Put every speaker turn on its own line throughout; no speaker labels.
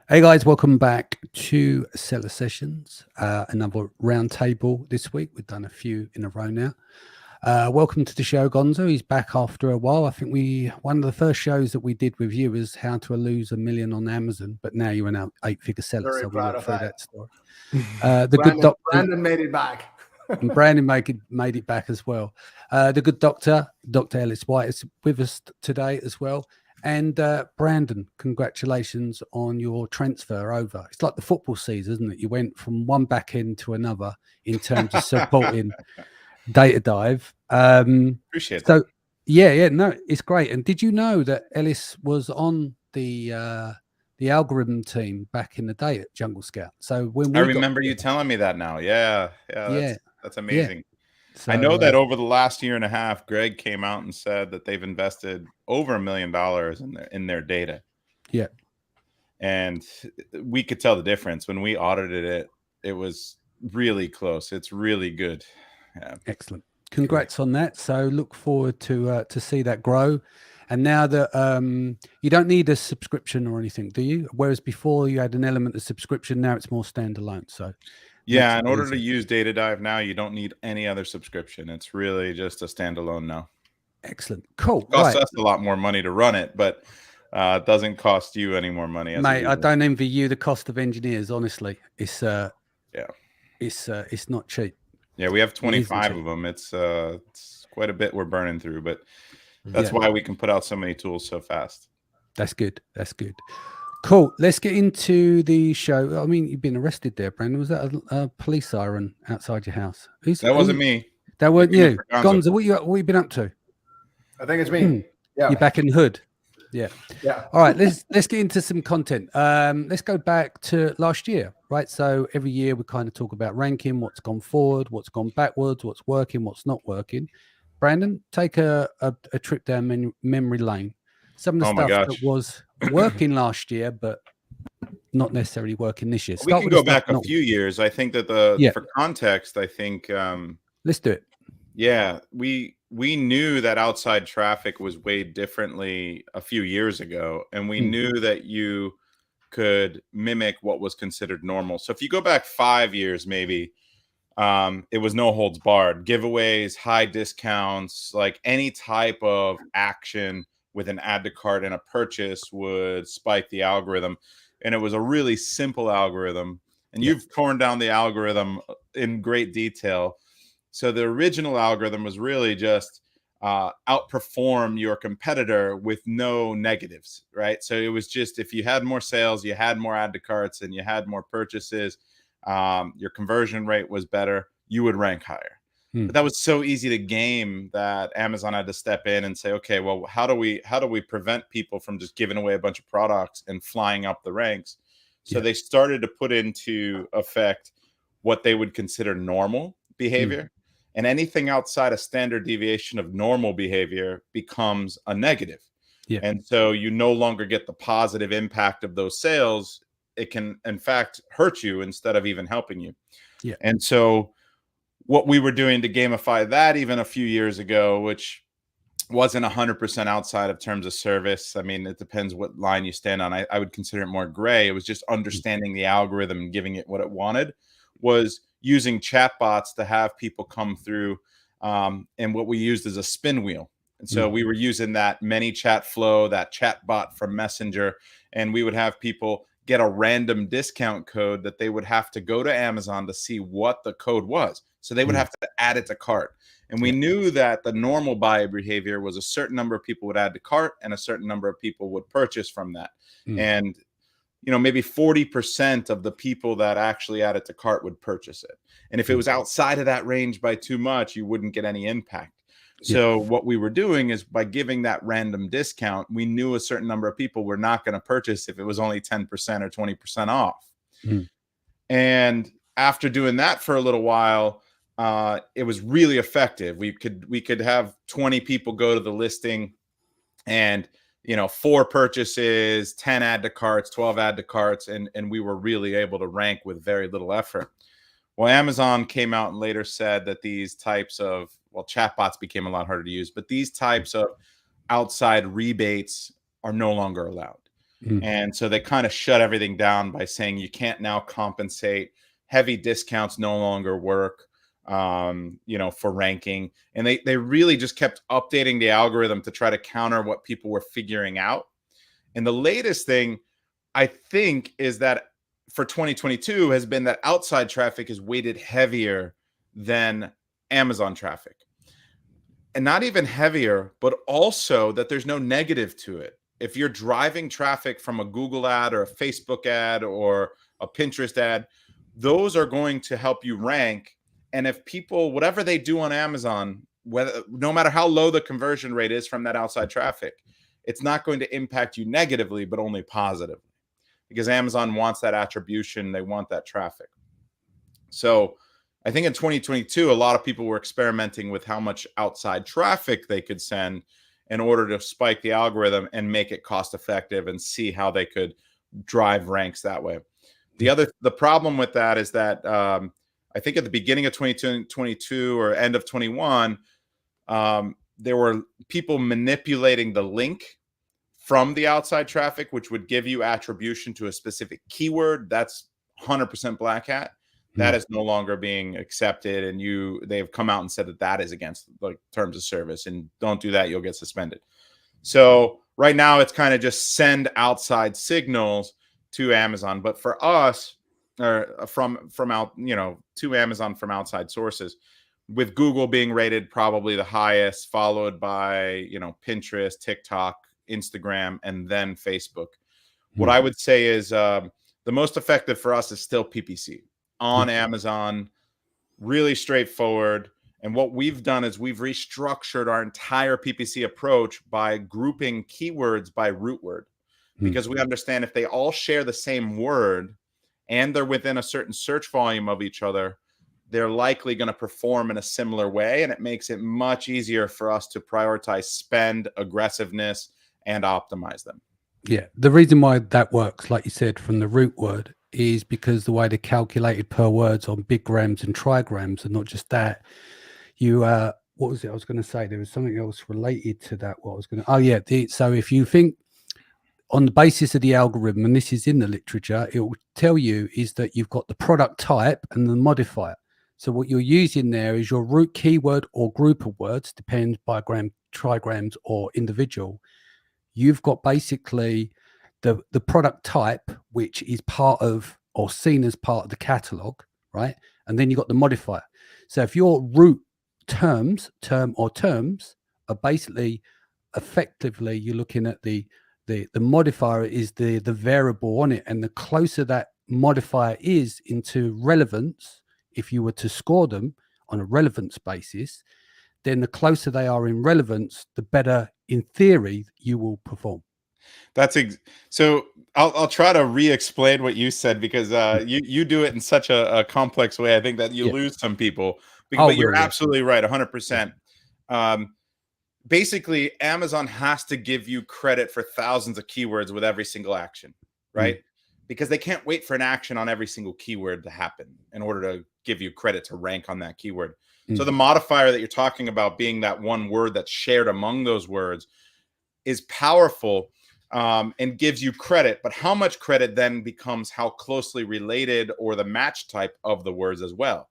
Hey guys, welcome back to Seller Sessions. Another roundtable this week. We've done a few in a row now. Welcome to the show, Gonzo. He's back after a while. I think one of the first shows that we did with you was how to lose $1 million on Amazon, but now you're an 8-figure seller.
Very
so we
proud
went
of
through
that.
that story. The good doctor,
Brandon made it back.
and Brandon made it back as well. The good doctor, Dr. Ellis White, is with us today as well. And Brandon, congratulations on your transfer over. It's like the football season, isn't it? You went from one back end to another in terms of supporting Data Dive.
Appreciate that.
So, yeah, no, it's great. And did you know that Ellis was on the algorithm team back in the day at Jungle Scout? So when
I remember you telling me that now. Yeah, that's amazing.
Yeah. So,
I know that over the last year and a half, Greg came out and said that they've invested over $1 million in their data.
Yeah.
And we could tell the difference when we audited it. It was really close. It's really good. Yeah.
Excellent. Congrats on that. So look forward to see that grow. And now that you don't need a subscription or anything, do you? Whereas before you had an element of subscription, now it's more standalone. So
yeah, in order to use Data Dive now, you don't need any other subscription. It's really just a standalone now.
Excellent. Cool.
It costs us a lot more money to run it, but it doesn't cost you any more money.
Mate, I don't envy you the cost of engineers, honestly. It's it's not cheap.
Yeah, we have 25 of them. It's quite a bit we're burning through, but that's why we can put out so many tools so fast.
That's good. That's good. Cool. Let's get into the show. I mean, you've been arrested there, Brandon. Was that a police siren outside your house?
That wasn't me.
That weren't you. Gonzo, what you been up to?
I think it's me. Yeah.
You're back in the hood. Yeah.
Yeah.
All right. Let's get into some content. Let's go back to last year, right? So every year we kind of talk about ranking, what's gone forward, what's gone backwards, what's working, what's not working. Brandon, take a trip down memory lane. Some of the stuff that was working last year, but not necessarily working this year.
We can go back a few years. I think that for context, I think
let's do it.
Yeah, we knew that outside traffic was weighed differently a few years ago, and we knew that you could mimic what was considered normal. So if you go back 5 years, maybe it was no holds barred, giveaways, high discounts, like any type of action with an add to cart and a purchase would spike the algorithm. And it was a really simple algorithm. And you've torn down the algorithm in great detail. So the original algorithm was really just outperform your competitor with no negatives, right? So it was just, if you had more sales, you had more add to carts, and you had more purchases, your conversion rate was better, you would rank higher. But that was so easy to game that Amazon had to step in and say, okay, well, how do we prevent people from just giving away a bunch of products and flying up the ranks? So they started to put into effect what they would consider normal behavior. And anything outside a standard deviation of normal behavior becomes a negative. Yeah. And so you no longer get the positive impact of those sales. It can, in fact, hurt you instead of even helping you. Yeah. And so what we were doing to gamify that even a few years ago, which wasn't 100% outside of terms of service. I mean, it depends what line you stand on. I would consider it more gray. It was just understanding the algorithm and giving it what it wanted, was using chatbots to have people come through. And what we used is a spin wheel. And so we were using that ManyChat flow, that chatbot from Messenger, and we would have people get a random discount code that they would have to go to Amazon to see what the code was. So they would have to add it to cart. And we knew that the normal buyer behavior was a certain number of people would add to cart and a certain number of people would purchase from that. And, you know, maybe 40% of the people that actually added to cart would purchase it. And if it was outside of that range by too much, you wouldn't get any impact. So what we were doing is, by giving that random discount, we knew a certain number of people were not going to purchase if it was only 10% or 20% off. And after doing that for a little while, it was really effective. We could have 20 people go to the listing, and 4 purchases, 10 add to carts, 12 add to carts, and we were really able to rank with very little effort. Well, Amazon came out and later said that these types of, chatbots became a lot harder to use, but these types of outside rebates are no longer allowed. And so they kind of shut everything down by saying you can't now compensate. Heavy discounts no longer work, for ranking. And they really just kept updating the algorithm to try to counter what people were figuring out. And the latest thing, I think, is that for 2022 has been that outside traffic is weighted heavier than Amazon traffic. And not even heavier, but also that there's no negative to it. If you're driving traffic from a Google ad or a Facebook ad or a Pinterest ad, those are going to help you rank. And if people, whatever they do on Amazon, no matter how low the conversion rate is from that outside traffic, it's not going to impact you negatively, but only positively, because Amazon wants that attribution. They want that traffic. So I think in 2022, a lot of people were experimenting with how much outside traffic they could send in order to spike the algorithm and make it cost effective and see how they could drive ranks that way. The problem with that is that I think at the beginning of 2022 or end of 21, there were people manipulating the link from the outside traffic, which would give you attribution to a specific keyword. That's 100% black hat. That is no longer being accepted, and they've come out and said that is against the terms of service, and don't do that, you'll get suspended. So right now it's kind of just send outside signals to Amazon, but for us, or from out, to Amazon from outside sources, with Google being rated probably the highest, followed by Pinterest, TikTok, Instagram, and then Facebook. What I would say is the most effective for us is still PPC on Amazon, really straightforward. And what we've done is we've restructured our entire PPC approach by grouping keywords by root word, because we understand if they all share the same word and they're within a certain search volume of each other, they're likely going to perform in a similar way. And it makes it much easier for us to prioritize spend, aggressiveness, and optimize them.
Yeah. The reason why that works, like you said, from the root word, is because the way they're calculated per words on bigrams and trigrams, and not just that. What was it I was going to say? There was something else related to that. So if you think on the basis of the algorithm, and this is in the literature, it will tell you is that you've got the product type and the modifier. So what you're using there is your root keyword or group of words, depends bigram, trigrams, or individual. You've got basically the product type, which is part of or seen as part of the catalog, right? And then you've got the modifier. So if your root term are basically effectively, you're looking at the modifier is the variable on it, and the closer that modifier is into relevance, if you were to score them on a relevance basis, then the closer they are in relevance, the better in theory you will perform.
So I'll try to re-explain what you said, because you do it in such a complex way. I think that you lose some people, but you're absolutely right, 100%. Basically, Amazon has to give you credit for thousands of keywords with every single action, right? Because they can't wait for an action on every single keyword to happen in order to give you credit to rank on that keyword. So the modifier that you're talking about, being that one word that's shared among those words, is powerful and gives you credit. But how much credit then becomes how closely related or the match type of the words as well.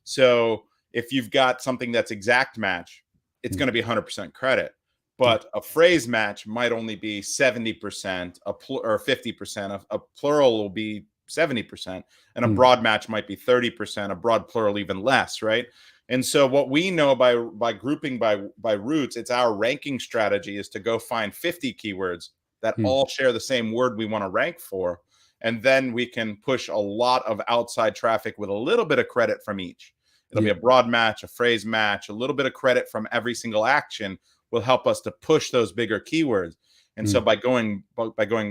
So if you've got something that's exact match, it's going to be 100% credit. But a phrase match might only be 70%, or 50%. A plural will be 70%, and a broad match might be 30%. A broad plural even less, right? And so what we know by grouping by roots, it's our ranking strategy is to go find 50 keywords that all share the same word we want to rank for, and then we can push a lot of outside traffic with a little bit of credit from each. It'll be a broad match, a phrase match, a little bit of credit from every single action will help us to push those bigger keywords. And so by going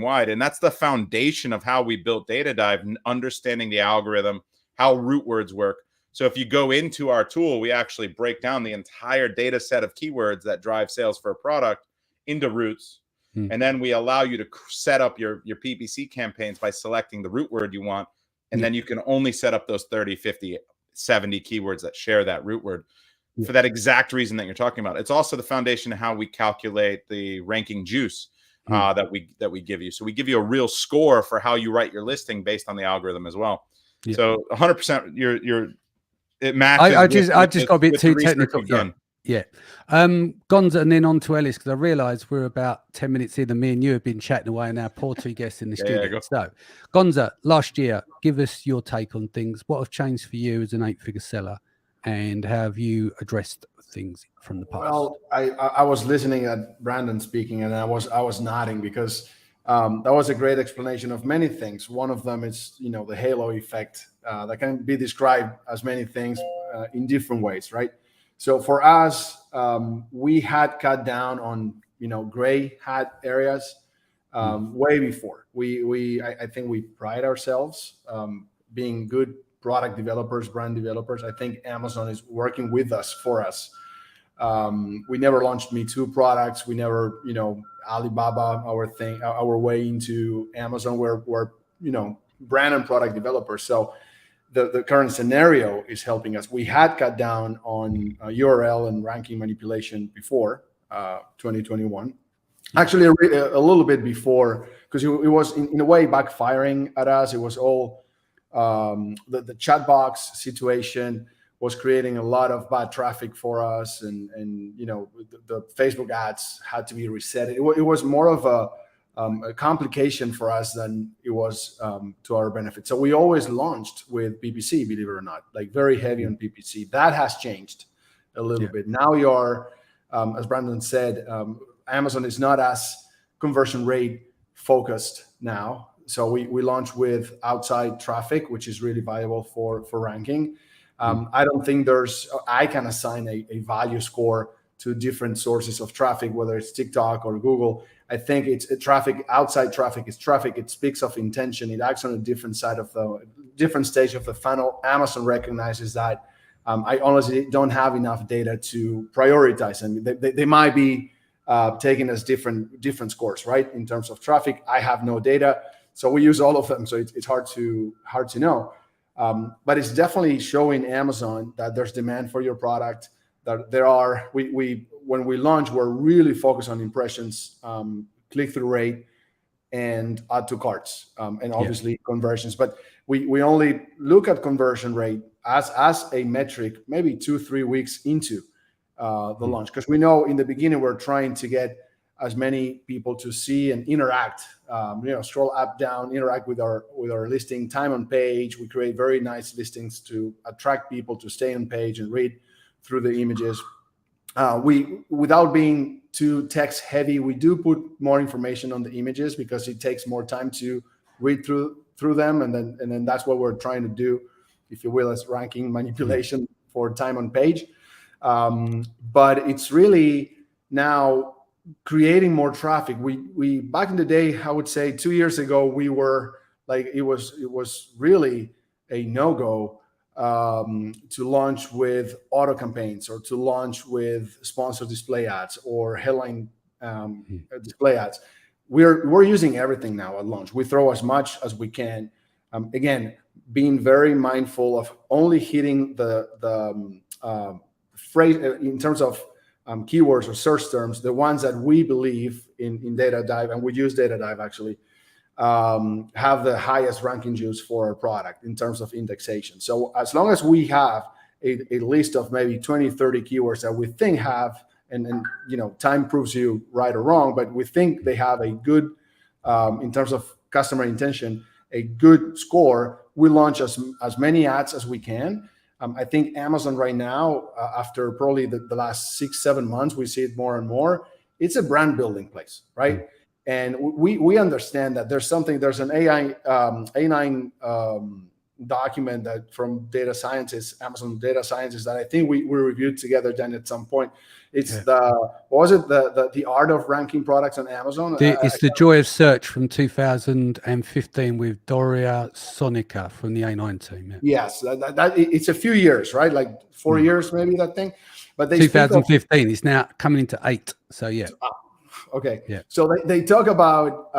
wide, and that's the foundation of how we built Data Dive, understanding the algorithm, how root words work. So if you go into our tool, we actually break down the entire data set of keywords that drive sales for a product into roots. And then we allow you to set up your PPC campaigns by selecting the root word you want. And then you can only set up those 30, 50, 70 keywords that share that root word for that exact reason that you're talking about. It's also the foundation of how we calculate the ranking juice. that we give you. So we give you a real score for how you write your listing based on the algorithm as well.
Yeah.
So 100%, it matches.
I just got a bit too technical. Yeah. Gonza, and then on to Ellis, because I realised we're about 10 minutes in and me and you have been chatting away and our poor two guests in the studio. So, Gonza, last year, give us your take on things. What have changed for you as an 8-figure seller, and how have you addressed things from the past?
Well, I was listening at Brandon speaking, and I was nodding because that was a great explanation of many things. One of them is, the halo effect that can be described as many things in different ways, right? So for us, we had cut down on, gray hat areas way before. I think we pride ourselves being good product developers, brand developers. I think Amazon is working with us for us. We never launched Me Too products. We never, Alibaba, our way into Amazon. We're brand and product developers. So the current scenario is helping us. We had cut down on URL and ranking manipulation before 2021. Actually, a little bit before, because it was in a way backfiring at us. It was all the chat box situation was creating a lot of bad traffic for us, and the Facebook ads had to be reset. It was more of a complication for us than it was to our benefit. So we always launched with PPC, believe it or not, like very heavy on PPC. That has changed a little bit. Now you're, as Brandon said, Amazon is not as conversion rate focused now. So we launched with outside traffic, which is really valuable for ranking. I don't think I can assign a value score to different sources of traffic, whether it's TikTok or Google. I think it's traffic. Outside traffic is traffic. It speaks of intention. It acts on a different side of the different stage of the funnel. Amazon recognizes that. I honestly don't have enough data to prioritize them. They might be taking us different scores, right? In terms of traffic, I have no data, so we use all of them. So it's hard to know. But it's definitely showing Amazon that there's demand for your product. That there are, when we launch, we're really focused on impressions, click-through rate, and add to carts, and obviously conversions. But we only look at conversion rate as a metric maybe 2-3 weeks into the launch, because we know in the beginning we're trying to get as many people to see and interact, scroll up, down, interact with our listing, time on page. We create very nice listings to attract people to stay on page and read through the images. Without being too text heavy, we do put more information on the images because it takes more time to read through them, and then that's what we're trying to do, if you will, as ranking manipulation for time on page. But it's really now creating more traffic. We back in the day, I would say 2 years ago, we were like, it was really a no-go to launch with auto campaigns, or to launch with sponsored display ads or headline display ads. We're using everything now at launch. We throw as much as we can. Again, being very mindful of only hitting the phrase in terms of keywords or search terms, the ones that we believe in data dive, and we use data dive actually, have the highest ranking juice for our product in terms of indexation. So as long as we have a list of maybe 20, 30 keywords that we think have, and time proves you right or wrong, but we think they have a good, in terms of customer intention, a good score, we launch as many ads as we can. I think Amazon right now, after probably the last 6-7 months, we see it more and more. It's a brand building place, right? And we understand that there's an A9 document that from data scientists, Amazon data scientists, that I think we reviewed together then at some point. It's the art of ranking products on Amazon?
It's the joy of search from 2015 with Doria Sonica from the A9 team. Yeah.
Yes, that it's a few years, right? Like 4 years, maybe, that thing. But they
2015. It's now coming into 8. So yeah.
Okay.
Yeah.
So they talk about,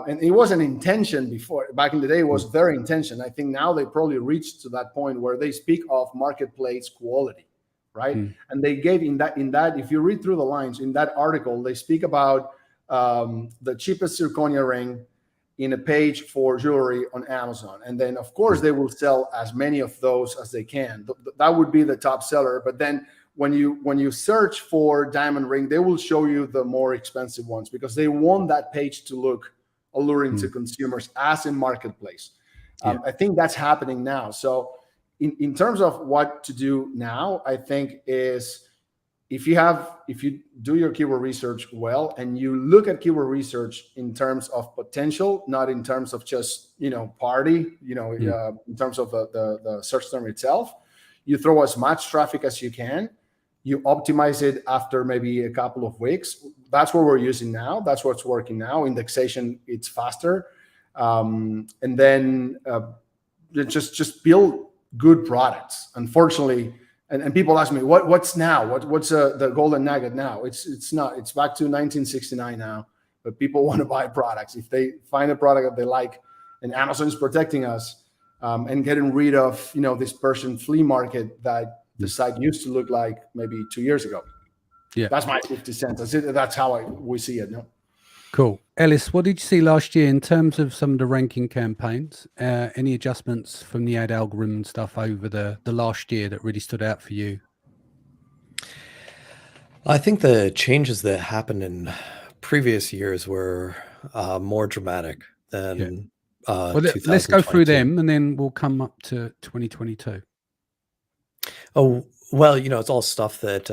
and it was an intention before. Back in the day, it was their intention. I think now they probably reached to that point where they speak of marketplace quality, right? And they gave in that, if you read through the lines in that article, they speak about the cheapest zirconia ring in a page for jewelry on Amazon. And then, of course, they will sell as many of those as they can. That would be the top seller. But then when you search for diamond ring, they will show you the more expensive ones because they want that page to look alluring to consumers as in marketplace. I think that's happening now. So in terms of what to do now, I think is if you do your keyword research well and you look at keyword research in terms of potential, not in terms of just party, in terms of the search term itself, you throw as much traffic as you can. You optimize it after maybe a couple of weeks. That's what we're using now. That's what's working now. Indexation, it's faster. And then just build good products. Unfortunately, and people ask me, what's now? What's the golden nugget now? It's not. It's back to 1969 now. But people want to buy products. If they find a product that they like, and Amazon is protecting us and getting rid of this Persian flea market that the site used to look like maybe 2 years ago.
Yeah,
that's my 50 cents. That's how we see it. No.
Cool. Ellis, what did you see last year in terms of some of the ranking campaigns? Any adjustments from the ad algorithm and stuff over the last year that really stood out for you?
I think the changes that happened in previous years were more dramatic than
well, let's go through them and then we'll come up to 2022.
Oh, well, it's all stuff that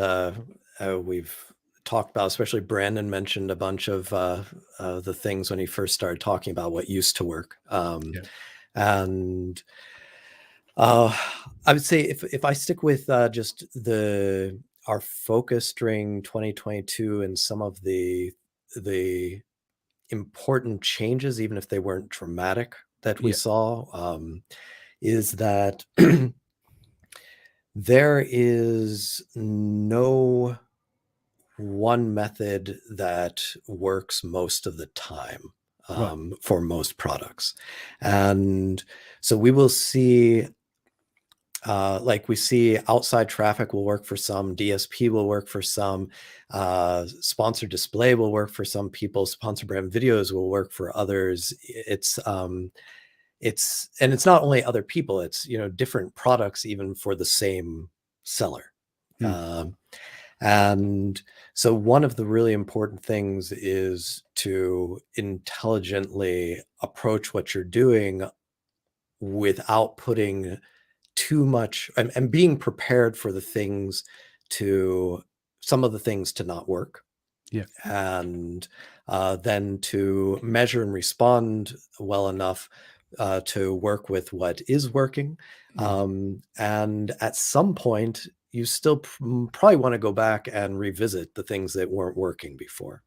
we've talked about, especially Brandon mentioned a bunch of the things when he first started talking about what used to work. And I would say if I stick with just our focus during 2022 and some of the important changes, even if they weren't dramatic, that we saw, is that there is no one method that works most of the time for most products. And so we will see, we see outside traffic will work for some, DSP will work for some, sponsored display will work for some people, sponsor brand videos will work for others. It's not only other people, it's different products even for the same seller. And so one of the really important things is to intelligently approach what you're doing without putting too much and being prepared for some of the things to not work. And then to measure and respond well enough to work with what is working. And at some point, you still probably want to go back and revisit the things that weren't working before.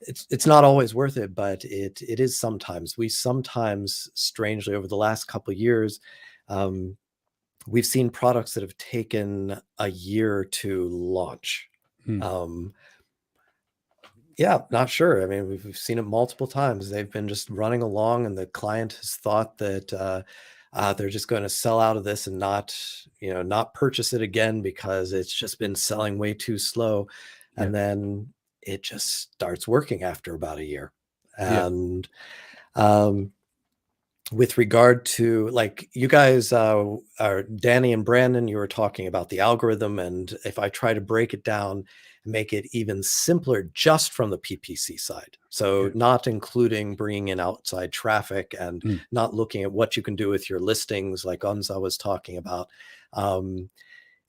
It's not always worth it, but it is sometimes. We sometimes, strangely, over the last couple of years, we've seen products that have taken a year to launch. Not sure. I mean, we've seen it multiple times. They've been just running along and the client has thought that they're just going to sell out of this and not purchase it again because it's just been selling way too slow. And then it just starts working after about a year. And with regard to you guys are Danny and Brandon, you were talking about the algorithm. And if I try to break it down, make it even simpler just from the PPC side. So not including bringing in outside traffic and not looking at what you can do with your listings like Gonza was talking about.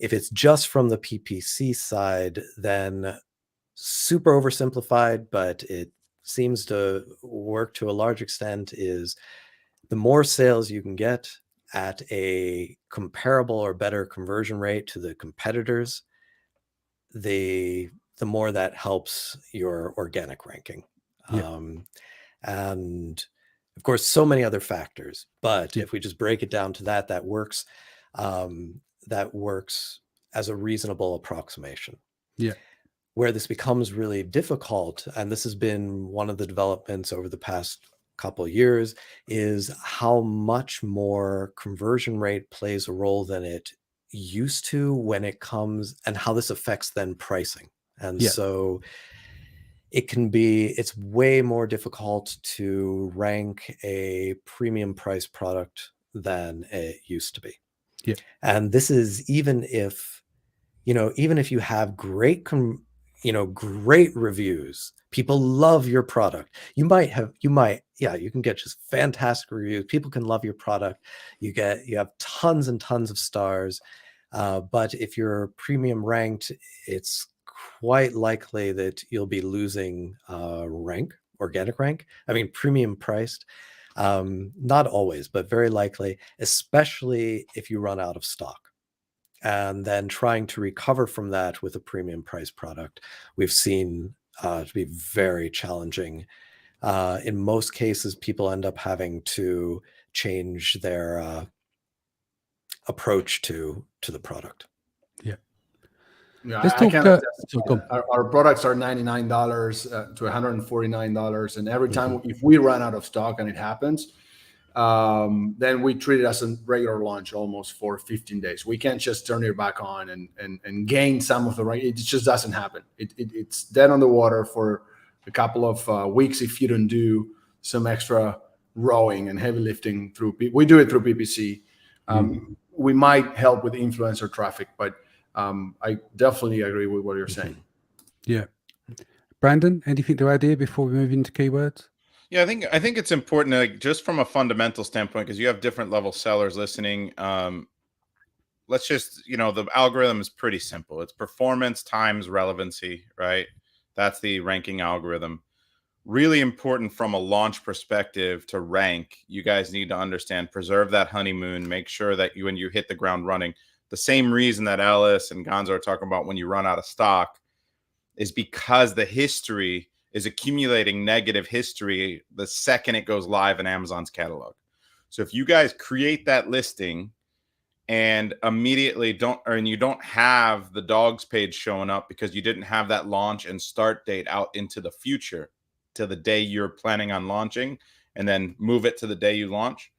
If it's just from the PPC side, then super oversimplified, but it seems to work to a large extent, is the more sales you can get at a comparable or better conversion rate to the competitors, the more that helps your organic ranking. And of course, so many other factors, but if we just break it down to that works as a reasonable approximation. Where this becomes really difficult, and this has been one of the developments over the past couple of years, is how much more conversion rate plays a role than it used to when it comes, and how this affects then pricing. And so it's way more difficult to rank a premium price product than it used to be.
Yeah.
And this is even if you have great reviews, people love your product. You can get just fantastic reviews. People can love your product. You have tons and tons of stars. But if you're premium ranked, it's quite likely that you'll be losing organic rank. I mean, premium priced. Not always, but very likely, especially if you run out of stock. And then trying to recover from that with a premium price product, we've seen to be very challenging. In most cases, people end up having to change their approach to the product.
Yeah,
Let's
I
talk.
can attest to
So go on.
that. Our products are $99 to $149, and every time if we run out of stock, and it happens, then we treat it as a regular launch almost for 15 days. We can't just turn it back on and gain some of the right. It just doesn't happen. It's dead on the water for a couple of weeks if you don't do some extra rowing and heavy lifting through. We do it through PPC. We might help with influencer traffic, but I definitely agree with what you're saying.
Yeah. Brandon, anything to add here before we move into keywords?
Yeah, I think it's important, like, just from a fundamental standpoint, because you have different level sellers listening. Let's just, the algorithm is pretty simple. It's performance times relevancy, right? That's the ranking algorithm. Really important from a launch perspective to rank. You guys need to understand, preserve that honeymoon, make sure that when you hit the ground running, the same reason that Ellis and Gonzo are talking about when you run out of stock is because the history is accumulating negative history the second it goes live in Amazon's catalog. So if you guys create that listing and immediately you don't have the dogs page showing up because you didn't have that launch and start date out into the future to the day you're planning on launching, and then move it to the day you launch,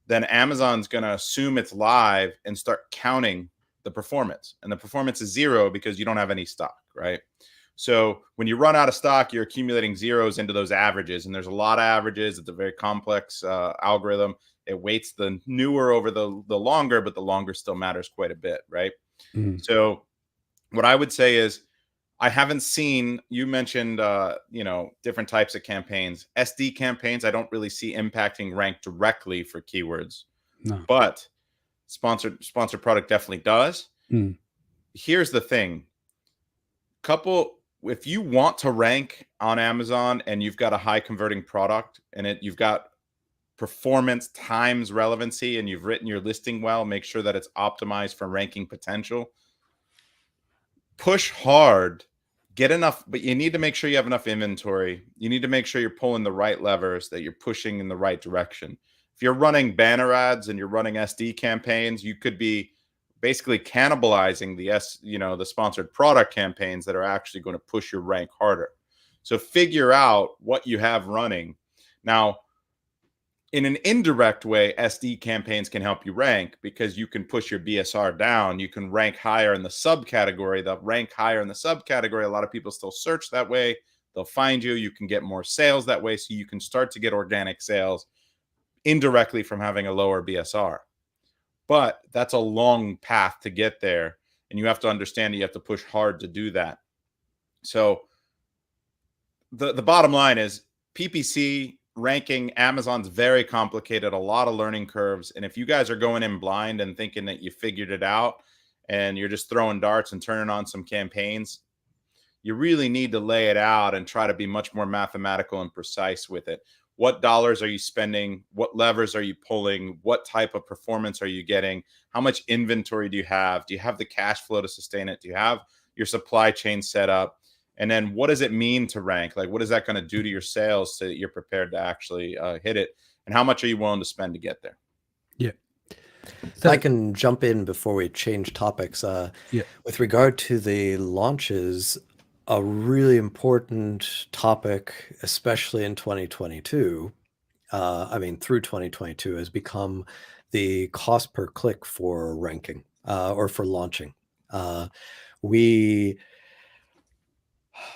then Amazon's going to assume it's live and start counting the performance. And the performance is 0 because you don't have any stock, right? So when you run out of stock, you're accumulating zeros into those averages. And there's a lot of averages. It's a very complex algorithm. It weights the newer over the longer, but the longer still matters quite a bit, right? So what I would say is, I haven't seen, you mentioned, different types of campaigns. SD campaigns, I don't really see impacting rank directly for keywords.
No.
But sponsored product definitely does. Here's the thing. If you want to rank on Amazon and you've got a high converting product and you've got performance times relevancy and you've written your listing well, make sure that it's optimized for ranking potential. Push hard, get enough, but you need to make sure you have enough inventory. You need to make sure you're pulling the right levers, that you're pushing in the right direction. If you're running banner ads and you're running SD campaigns, you could be basically cannibalizing the sponsored product campaigns that are actually going to push your rank harder. So figure out what you have running. Now, in an indirect way, SD campaigns can help you rank because you can push your BSR down. You can rank higher in the subcategory. They'll rank higher in the subcategory. A lot of people still search that way. They'll find you. You can get more sales that way. So you can start to get organic sales indirectly from having a lower BSR. But that's a long path to get there. And you have to understand that you have to push hard to do that. So the bottom line is PPC ranking Amazon's very complicated, a lot of learning curves. And if you guys are going in blind and thinking that you figured it out and you're just throwing darts and turning on some campaigns, you really need to lay it out and try to be much more mathematical and precise with it. What dollars are you spending? What levers are you pulling? What type of performance are you getting? How much inventory do you have? Do you have the cash flow to sustain it? Do you have your supply chain set up? And then what does it mean to rank? Like, what is that going to do to your sales so that you're prepared to actually hit it? And how much are you willing to spend to get there?
Yeah.
So, I can jump in before we change topics. With regard to the launches, a really important topic, especially in 2022, through 2022, has become the cost per click for ranking or for launching.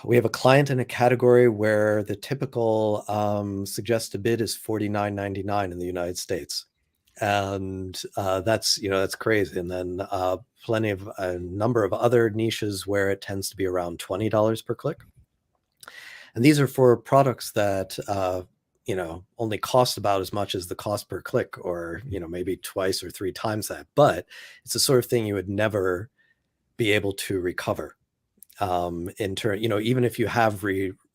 We have a client in a category where the typical suggested bid is $49.99 in the United States. And that's crazy. And then a number of other niches where it tends to be around $20 per click. And these are for products that only cost about as much as the cost per click, or maybe twice or three times that. But it's the sort of thing you would never be able to recover in turn. Even if you have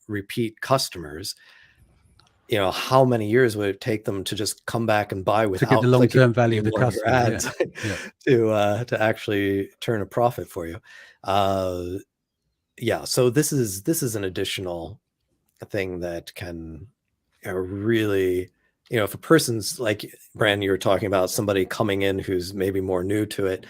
repeat customers, how many years would it take them to just come back and buy without
to get the long-term value of the
more
customer
ads
yeah.
to actually turn a profit for you? So this is an additional thing that can really, if a person's like Brandon, you were talking about somebody coming in who's maybe more new to it,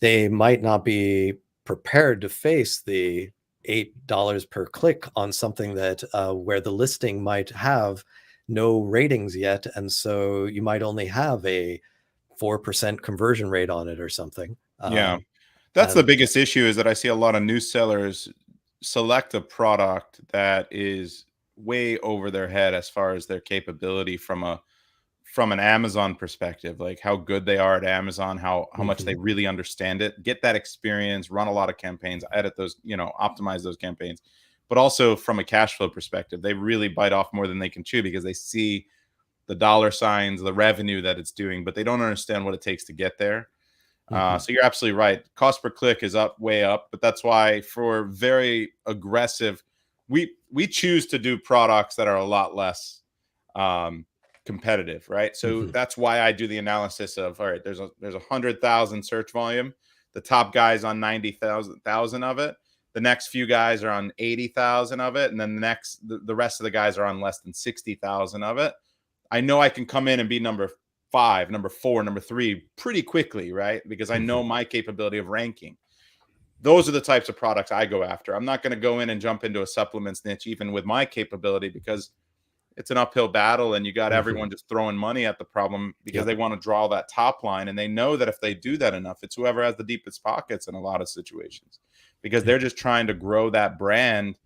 they might not be prepared to face the $8 per click on something that where the listing might have no ratings yet, and so you might only have a 4% conversion rate on it or something.
That's the biggest issue, is that I see a lot of new sellers select a product that is way over their head as far as their capability from an Amazon perspective, like how good they are at Amazon, how much they really understand it, get that experience, run a lot of campaigns, edit those, optimize those campaigns. But also from a cash flow perspective, they really bite off more than they can chew, because they see the dollar signs, the revenue that it's doing, but they don't understand what it takes to get there. So you're absolutely right. Cost per click is way up, but that's why for very aggressive, we choose to do products that are a lot less competitive, right? So that's why I do the analysis of, all right, there's 100,000 search volume. The top guy's on 90,000 of it. The next few guys are on 80,000 of it, and then the rest of the guys are on less than 60,000 of it. I know I can come in and be number 5, number 4, number 3 pretty quickly, right? Because I know my capability of ranking. Those are the types of products I go after. I'm not going to go in and jump into a supplements niche, even with my capability, because it's an uphill battle, and you got everyone just throwing money at the problem because they want to draw that top line. And they know that if they do that enough, it's whoever has the deepest pockets in a lot of situations, because they're just trying to grow that brand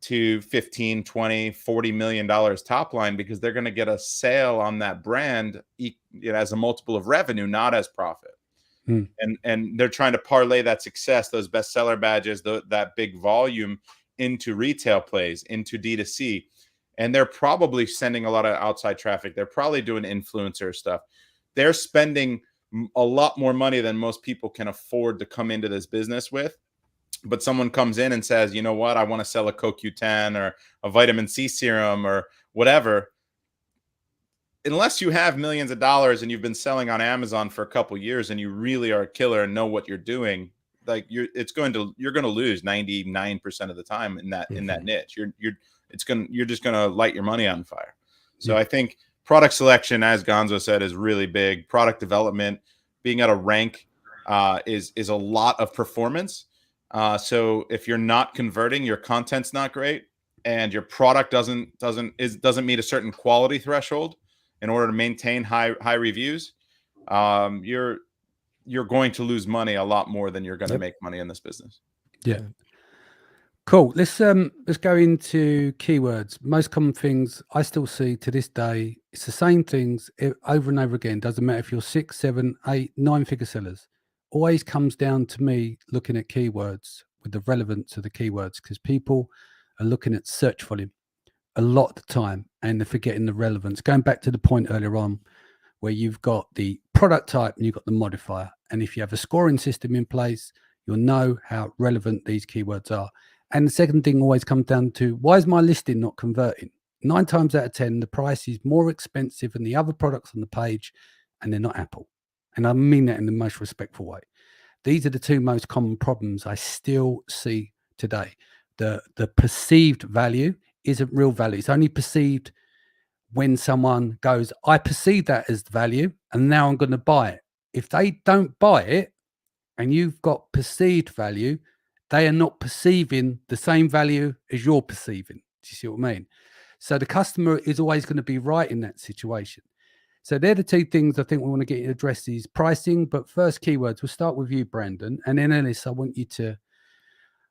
to 15, 20, 40 million dollars top line, because they're going to get a sale on that brand as a multiple of revenue, not as profit. And they're trying to parlay that success, those bestseller badges, that big volume, into retail plays, into D2C. And they're probably sending a lot of outside traffic. They're probably doing influencer stuff. They're spending a lot more money than most people can afford to come into this business with. But someone comes in and says, you know what, I want to sell a CoQ10 or a vitamin C serum or whatever. Unless you have millions of dollars and you've been selling on Amazon for a couple of years and you really are a killer and know what you're doing, like you're going to lose 99% of the time in that niche. You're just going to light your money on fire. So I think product selection, as Gonzo said, is really big. Product development, being at a rank is a lot of performance. So if you're not converting, your content's not great, and your product doesn't meet a certain quality threshold in order to maintain high reviews, you're going to lose money a lot more than you're going to make money in this business.
Yeah. Cool. Let's go into keywords. Most common things I still see to this day. It's the same things over and over again. Doesn't matter if you're 6, 7, 8, 9-figure sellers. Always comes down to me looking at keywords with the relevance of the keywords, because people are looking at search volume a lot of the time and they're forgetting the relevance. Going back to the point earlier on where you've got the product type and you've got the modifier. And if you have a scoring system in place, you'll know how relevant these keywords are. And the second thing always comes down to, why is my listing not converting? 9 times out of 10, the price is more expensive than the other products on the page, and they're not Apple. And I mean that in the most respectful way. These are the 2 most common problems I still see today. The perceived value isn't real value. It's only perceived when someone goes, I perceive that as the value, and now I'm going to buy it. If they don't buy it and you've got perceived value, they are not perceiving the same value as you're perceiving. Do you see what I mean? So the customer is always going to be right in that situation. So they're the 2 things I think we want to get addressed, is pricing. But first, keywords. We'll start with you, Brandon. And then Ellis, I want you to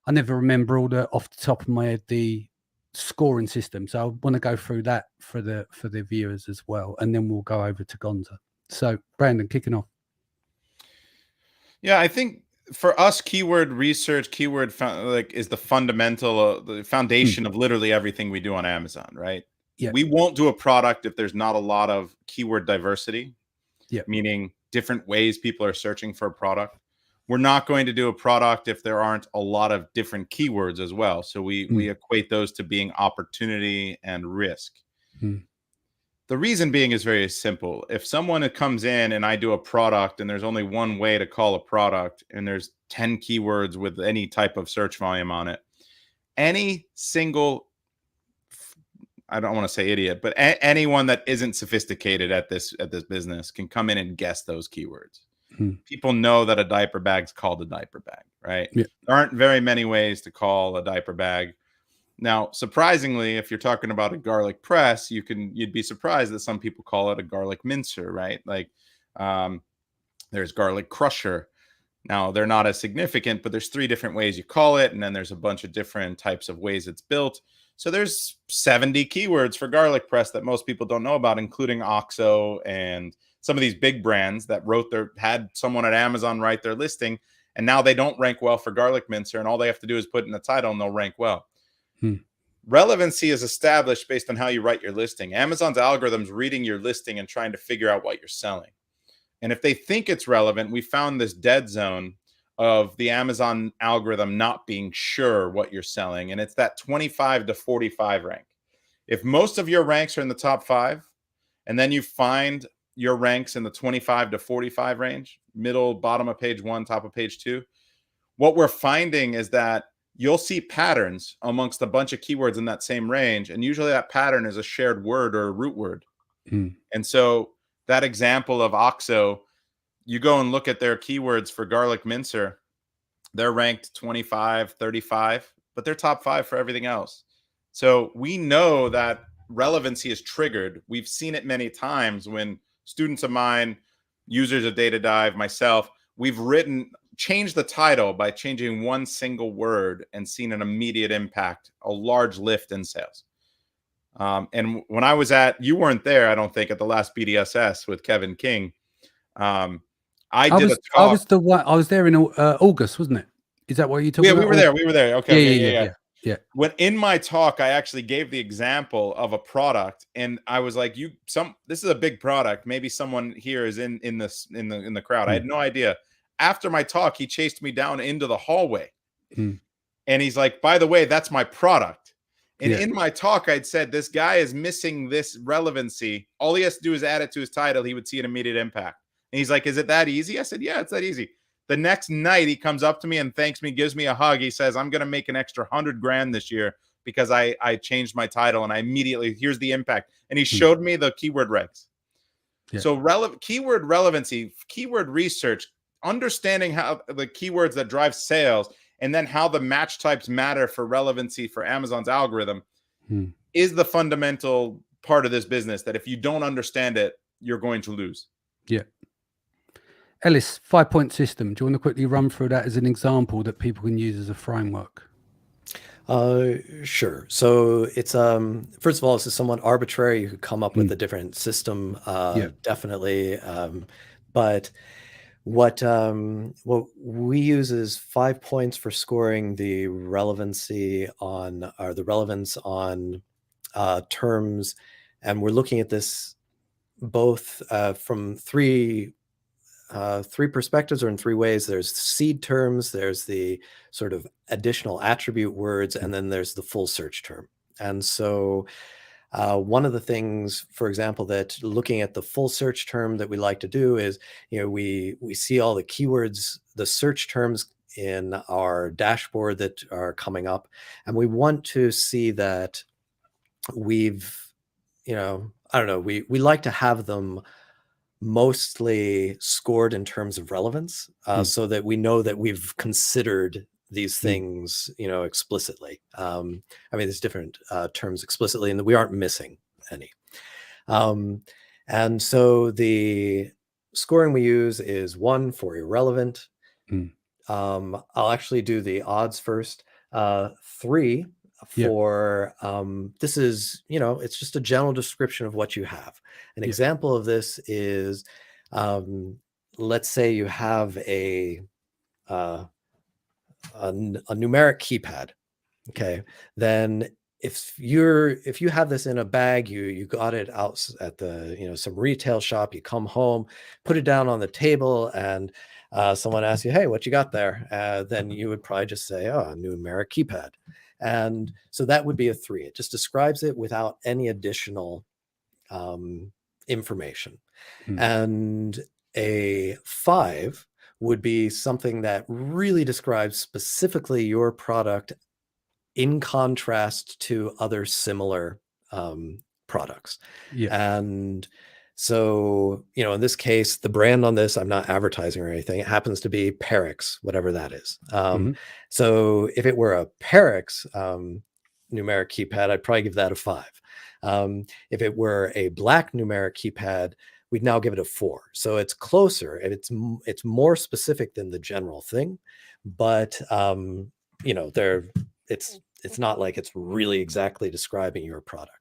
I never remember all the off the top of my head the scoring system. So I want to go through that for the viewers as well, and then we'll go over to Gonza. So Brandon, kicking off.
Yeah, I think for us, keyword research, is the fundamental, the foundation of literally everything we do on Amazon, right?
Yeah.
We won't do a product if there's not a lot of keyword diversity.
Yeah.
Meaning different ways people are searching for a product. We're not going to do a product if there aren't a lot of different keywords as well. So we equate those to being opportunity and risk. The reason being is very simple. If someone comes in and I do a product and there's only one way to call a product and there's 10 keywords with any type of search volume on it, any single, I don't want to say idiot, but anyone that isn't sophisticated at this business can come in and guess those keywords. People know that a diaper bag's called a diaper bag, right?
Yeah.
There aren't very many ways to call a diaper bag. Now, surprisingly, if you're talking about a garlic press, you'd be surprised that some people call it a garlic mincer, right? Like there's garlic crusher. Now, they're not as significant, but there's 3 different ways you call it, and then there's a bunch of different types of ways it's built. So there's 70 keywords for garlic press that most people don't know about, including OXO and some of these big brands that had someone at Amazon write their listing, and now they don't rank well for garlic mincer, and all they have to do is put in the title and they'll rank well. Relevancy is established based on how you write your listing. Amazon's algorithms reading your listing and trying to figure out what you're selling. And if they think it's relevant, we found this dead zone of the Amazon algorithm not being sure what you're selling. And it's that 25 to 45 rank. If most of your ranks are in the top 5, and then you find your ranks in the 25 to 45 range, middle, bottom of page 1, top of page 2, what we're finding is that you'll see patterns amongst a bunch of keywords in that same range. And usually that pattern is a shared word or a root word. And so that example of OXO, you go and look at their keywords for garlic mincer, they're ranked 25, 35, but they're top 5 for everything else. So we know that relevancy is triggered. We've seen it many times when students of mine, users of Data Dive, myself, we've changed the title by changing one single word and seen an immediate impact, a large lift in sales. And when I was you weren't there, I don't think, at the last BDSS with Kevin King. I
was there in August, wasn't it? Is that what you're talking about?
Yeah, we were there. Okay.
Yeah.
When in my talk, I actually gave the example of a product, and I was like, this is a big product. Maybe someone here is in the crowd. I had no idea. After my talk, he chased me down into the hallway. And he's like, by the way, that's my product. And in my talk, I'd said, this guy is missing this relevancy. All he has to do is add it to his title. He would see an immediate impact. And he's like, is it that easy? I said, yeah, it's that easy. The next night, he comes up to me and thanks me, gives me a hug. He says, I'm going to make an extra $100,000 this year because I changed my title. And I immediately, here's the impact. And he showed me the keyword regs. Yeah. So keyword relevancy, keyword research, understanding how the keywords that drive sales, and then how the match types matter for relevancy for Amazon's algorithm is the fundamental part of this business that if you don't understand it, you're going to lose.
Yeah. Ellis, 5-point system. Do you want to quickly run through that as an example that people can use as a framework?
Sure. So it's first of all, this is somewhat arbitrary. You could come up with a different system, definitely. But what we use is 5 points for scoring the relevancy on, or the relevance on terms, and we're looking at this both from three perspectives, or in 3 ways. There's seed terms, there's the sort of additional attribute words, and then there's the full search term. And so one of the things, for example, that looking at the full search term that we like to do is, we see all the keywords, the search terms in our dashboard that are coming up, and we want to see that we've, we like to have them mostly scored in terms of relevance, so that we know that we've considered these things, explicitly. There's different terms explicitly, and we aren't missing any. And so the scoring we use is 1 for irrelevant. I'll actually do the odds first. 3
Yeah.
for this is, it's just a general description of what you have. An
Yeah.
example of this is, let's say you have a numeric keypad. Okay, then if you have this in a bag, you got it out at the some retail shop, you come home, put it down on the table, and someone asks you, hey, what you got there? Then you would probably just say, oh, a numeric keypad. And so that would be a 3. It just describes it without any additional information. And a 5 would be something that really describes specifically your product in contrast to other similar products.
Yeah.
And so, in this case, the brand on this, I'm not advertising or anything. It happens to be Perix, whatever that is. So if it were a Perix numeric keypad, I'd probably give that a 5. If it were a black numeric keypad, we'd now give it a 4. So it's closer, and it's more specific than the general thing, but it's not like it's really exactly describing your product.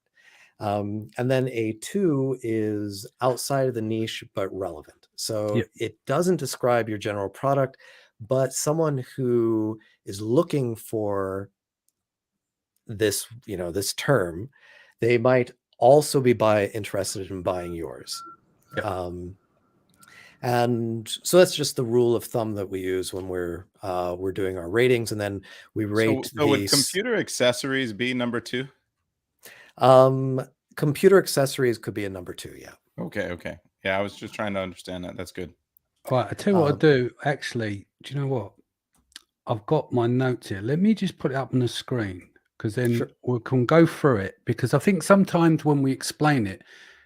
And then a 2 is outside of the niche but relevant. So it doesn't describe your general product, but someone who is looking for this, this term, they might also be interested in buying yours. And so that's just the rule of thumb that we use when we're doing our ratings, and then we rate.
So would computer accessories be number 2?
Computer accessories could be a number 2. Yeah.
Okay. Yeah, I was just trying to understand that. That's good.
All right, I tell you what I'll do. Actually, do you know what? I've got my notes here. Let me just put it up on the screen, because then we can go through it. Because I think sometimes when we explain it,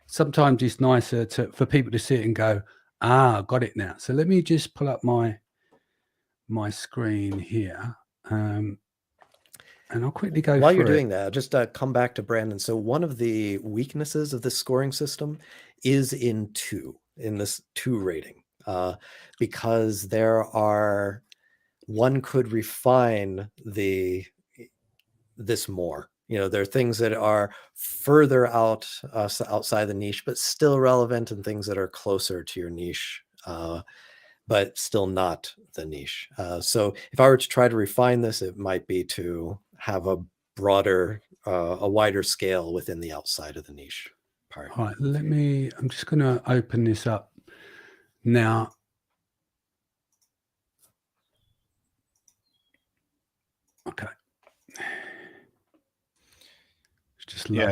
sometimes it's nicer for people to see it and go, got it now. So let me just pull up my screen here, and I'll quickly go
while
through
you're doing that. Just come back to Brandon. So one of the weaknesses of this scoring system is in this 2 rating, because one could refine this more. There are things that are further outside the niche, but still relevant, and things that are closer to your niche, but still not the niche. So if I were to try to refine this, it might be to have a wider scale within the outside of the niche part.
All right, I'm just going to open this up now. Okay.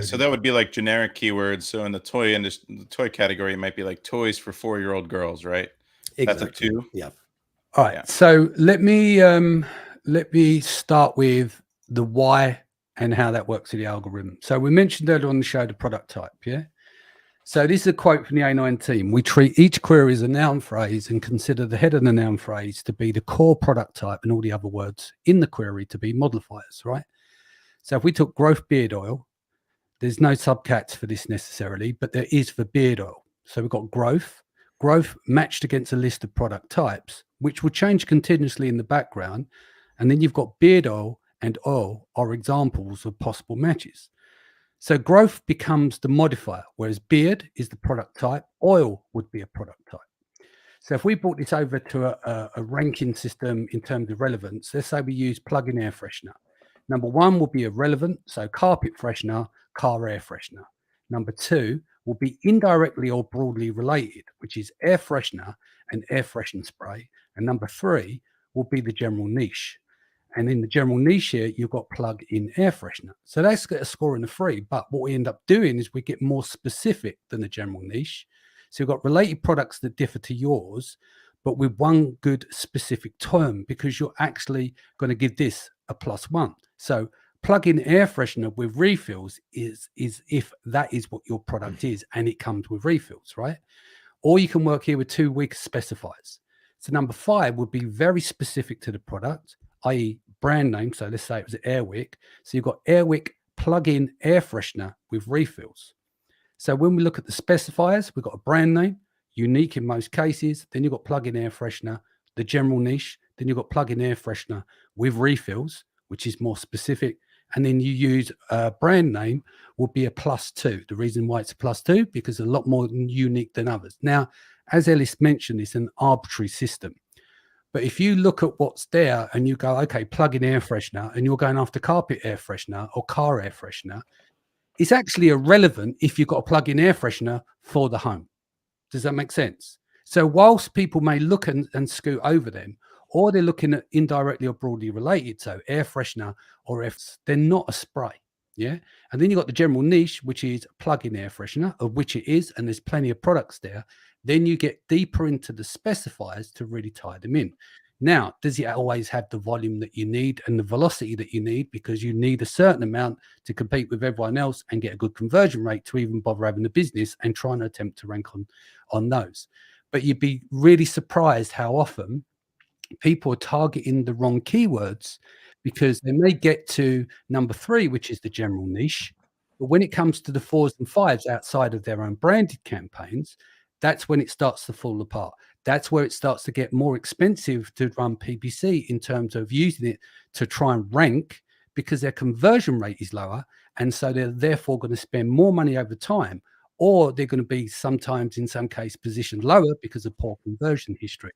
So that would be like generic keywords. So in the toy category, it might be like toys for 4-year-old girls, right?
Exactly.
That's a 2.
Yeah.
All right. Yeah. So let me start with the why and how that works in the algorithm. So we mentioned earlier on the show the product type. Yeah. So this is a quote from the A9 team. We treat each query as a noun phrase and consider the head of the noun phrase to be the core product type and all the other words in the query to be modifiers, right? So if we took growth beard oil, there's no subcats for this necessarily, but there is for beard oil. So we've got growth matched against a list of product types, which will change continuously in the background. And then you've got beard oil and oil are examples of possible matches. So growth becomes the modifier, whereas beard is the product type, oil would be a product type. So if we brought this over to a ranking system in terms of relevance, let's say we use plug-in air freshener. Number 1 will be irrelevant, so carpet freshener, car air freshener. Number 2 will be indirectly or broadly related, which is air freshener and air freshen spray. And number 3 will be the general niche. And in the general niche here, you've got plug-in air freshener. So that's got a score in the 3. But what we end up doing is we get more specific than the general niche. So you've got related products that differ to yours, but with one good specific term, because you're actually going to give this a +1. So plug-in air freshener with refills is if that is what your product is and it comes with refills, right? Or you can work here with 2 weaker specifiers. So number 5 would be very specific to the product, i.e. brand name. So let's say it was Airwick. So you've got Airwick plug-in air freshener with refills. So when we look at the specifiers, we've got a brand name, unique in most cases. Then you've got plug-in air freshener, the general niche. Then you've got plug-in air freshener with refills, which is more specific. And then you use a brand name would be a +2. The reason why it's a +2, because a lot more unique than others. Now, as Ellis mentioned, it's an arbitrary system. But if you look at what's there and you go, okay, plug-in air freshener, and you're going after carpet air freshener or car air freshener, it's actually irrelevant if you've got a plug-in air freshener for the home. Does that make sense? So whilst people may look and scoot over them, or they're looking at indirectly or broadly related, so air freshener or they're not a spray. Yeah. And then you've got the general niche, which is plug-in air freshener, of which it is, and there's plenty of products there. Then you get deeper into the specifiers to really tie them in. Now, does it always have the volume that you need and the velocity that you need? Because you need a certain amount to compete with everyone else and get a good conversion rate to even bother having a business and trying to attempt to rank on those. But you'd be really surprised how often people are targeting the wrong keywords, because they may get to number 3, which is the general niche. But when it comes to the 4s and 5s outside of their own branded campaigns, that's when it starts to fall apart. That's where it starts to get more expensive to run PPC in terms of using it to try and rank, because their conversion rate is lower. And so they're therefore going to spend more money over time, or they're going to be sometimes in some case positioned lower because of poor conversion history.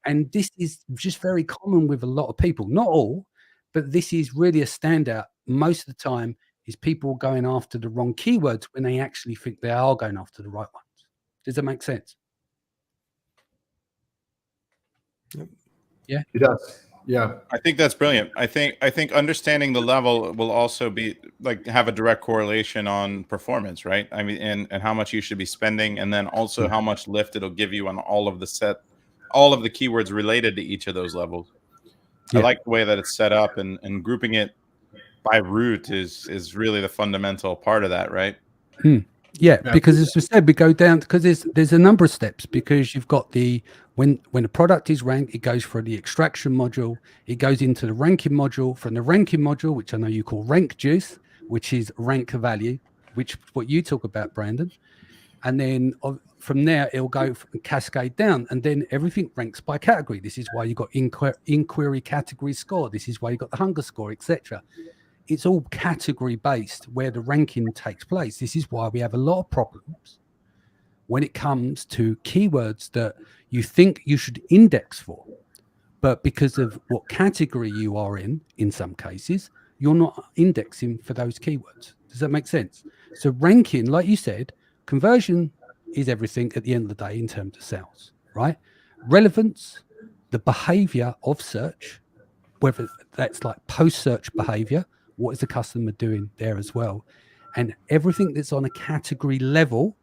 And this is just very common with a lot of people, not all, but this is really a standout most of the time, is people going after the wrong keywords when they actually think they are going after the right ones. Does that make sense? Yeah,
It does. Yeah,
I think that's brilliant. I think understanding the level will also be like have a direct correlation on performance, right? I mean, and how much you should be spending, and then also how much lift it'll give you on all of the keywords related to each of those levels.
Yeah.
I like the way that it's set up, and grouping it by route is really the fundamental part of that, right?
Yeah, because as we said, we go down because there's a number of steps, because you've got when a product is ranked, it goes through the extraction module, it goes into the ranking module, from the ranking module, which I know you call rank juice, which is rank value, which what you talk about, Brandon, and then from there it'll go cascade down, and then everything ranks by category. This is why you got inquiry category score. This is why you got the hunger score, etc. It's all category based where the ranking takes place. This is why we have a lot of problems when it comes to keywords that you think you should index for, but because of what category you are in some cases, you're not indexing for those keywords. Does that make sense? So ranking, like you said, conversion is everything at the end of the day in terms of sales, right? Relevance, the behavior of search, whether that's like post-search behavior, what is the customer doing there as well? And everything that's on a category level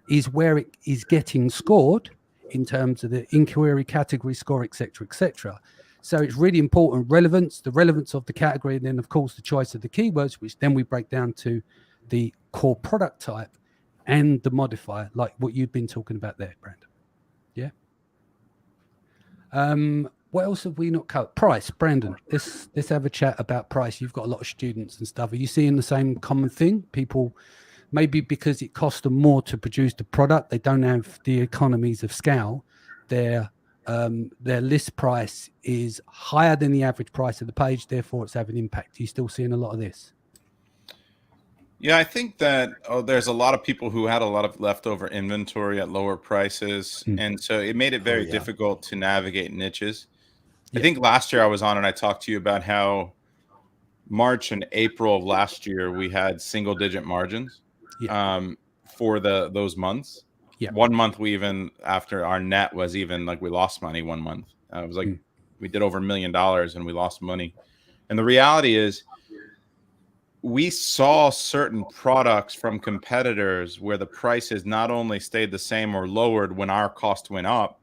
is where it is getting scored in terms of the inquiry category score, etc., etc. So it's really important relevance, the relevance of the category, and then of course the choice of the keywords, which then we break down to the core product type and the modifier, like what you've been talking about there, Brandon. Yeah. What else have we not covered? Price, Brandon. Let's have a chat about price. You've got a lot of students and stuff. Are you seeing the same common thing? People, maybe because it costs them more to produce the product, they don't have the economies of scale. Their list price is higher than the average price of the page, therefore it's having impact. Are you still seeing a lot of this?
Yeah, I think that there's a lot of people who had a lot of leftover inventory at lower prices, and so it made it very difficult to navigate niches. I think last year I was on and I talked to you about how March and April of last year we had single-digit margins for those months. Yeah. 1 month we even, after our net was even, like we lost money 1 month. It was like we did over $1 million and we lost money. And the reality is we saw certain products from competitors where the prices not only stayed the same or lowered when our cost went up,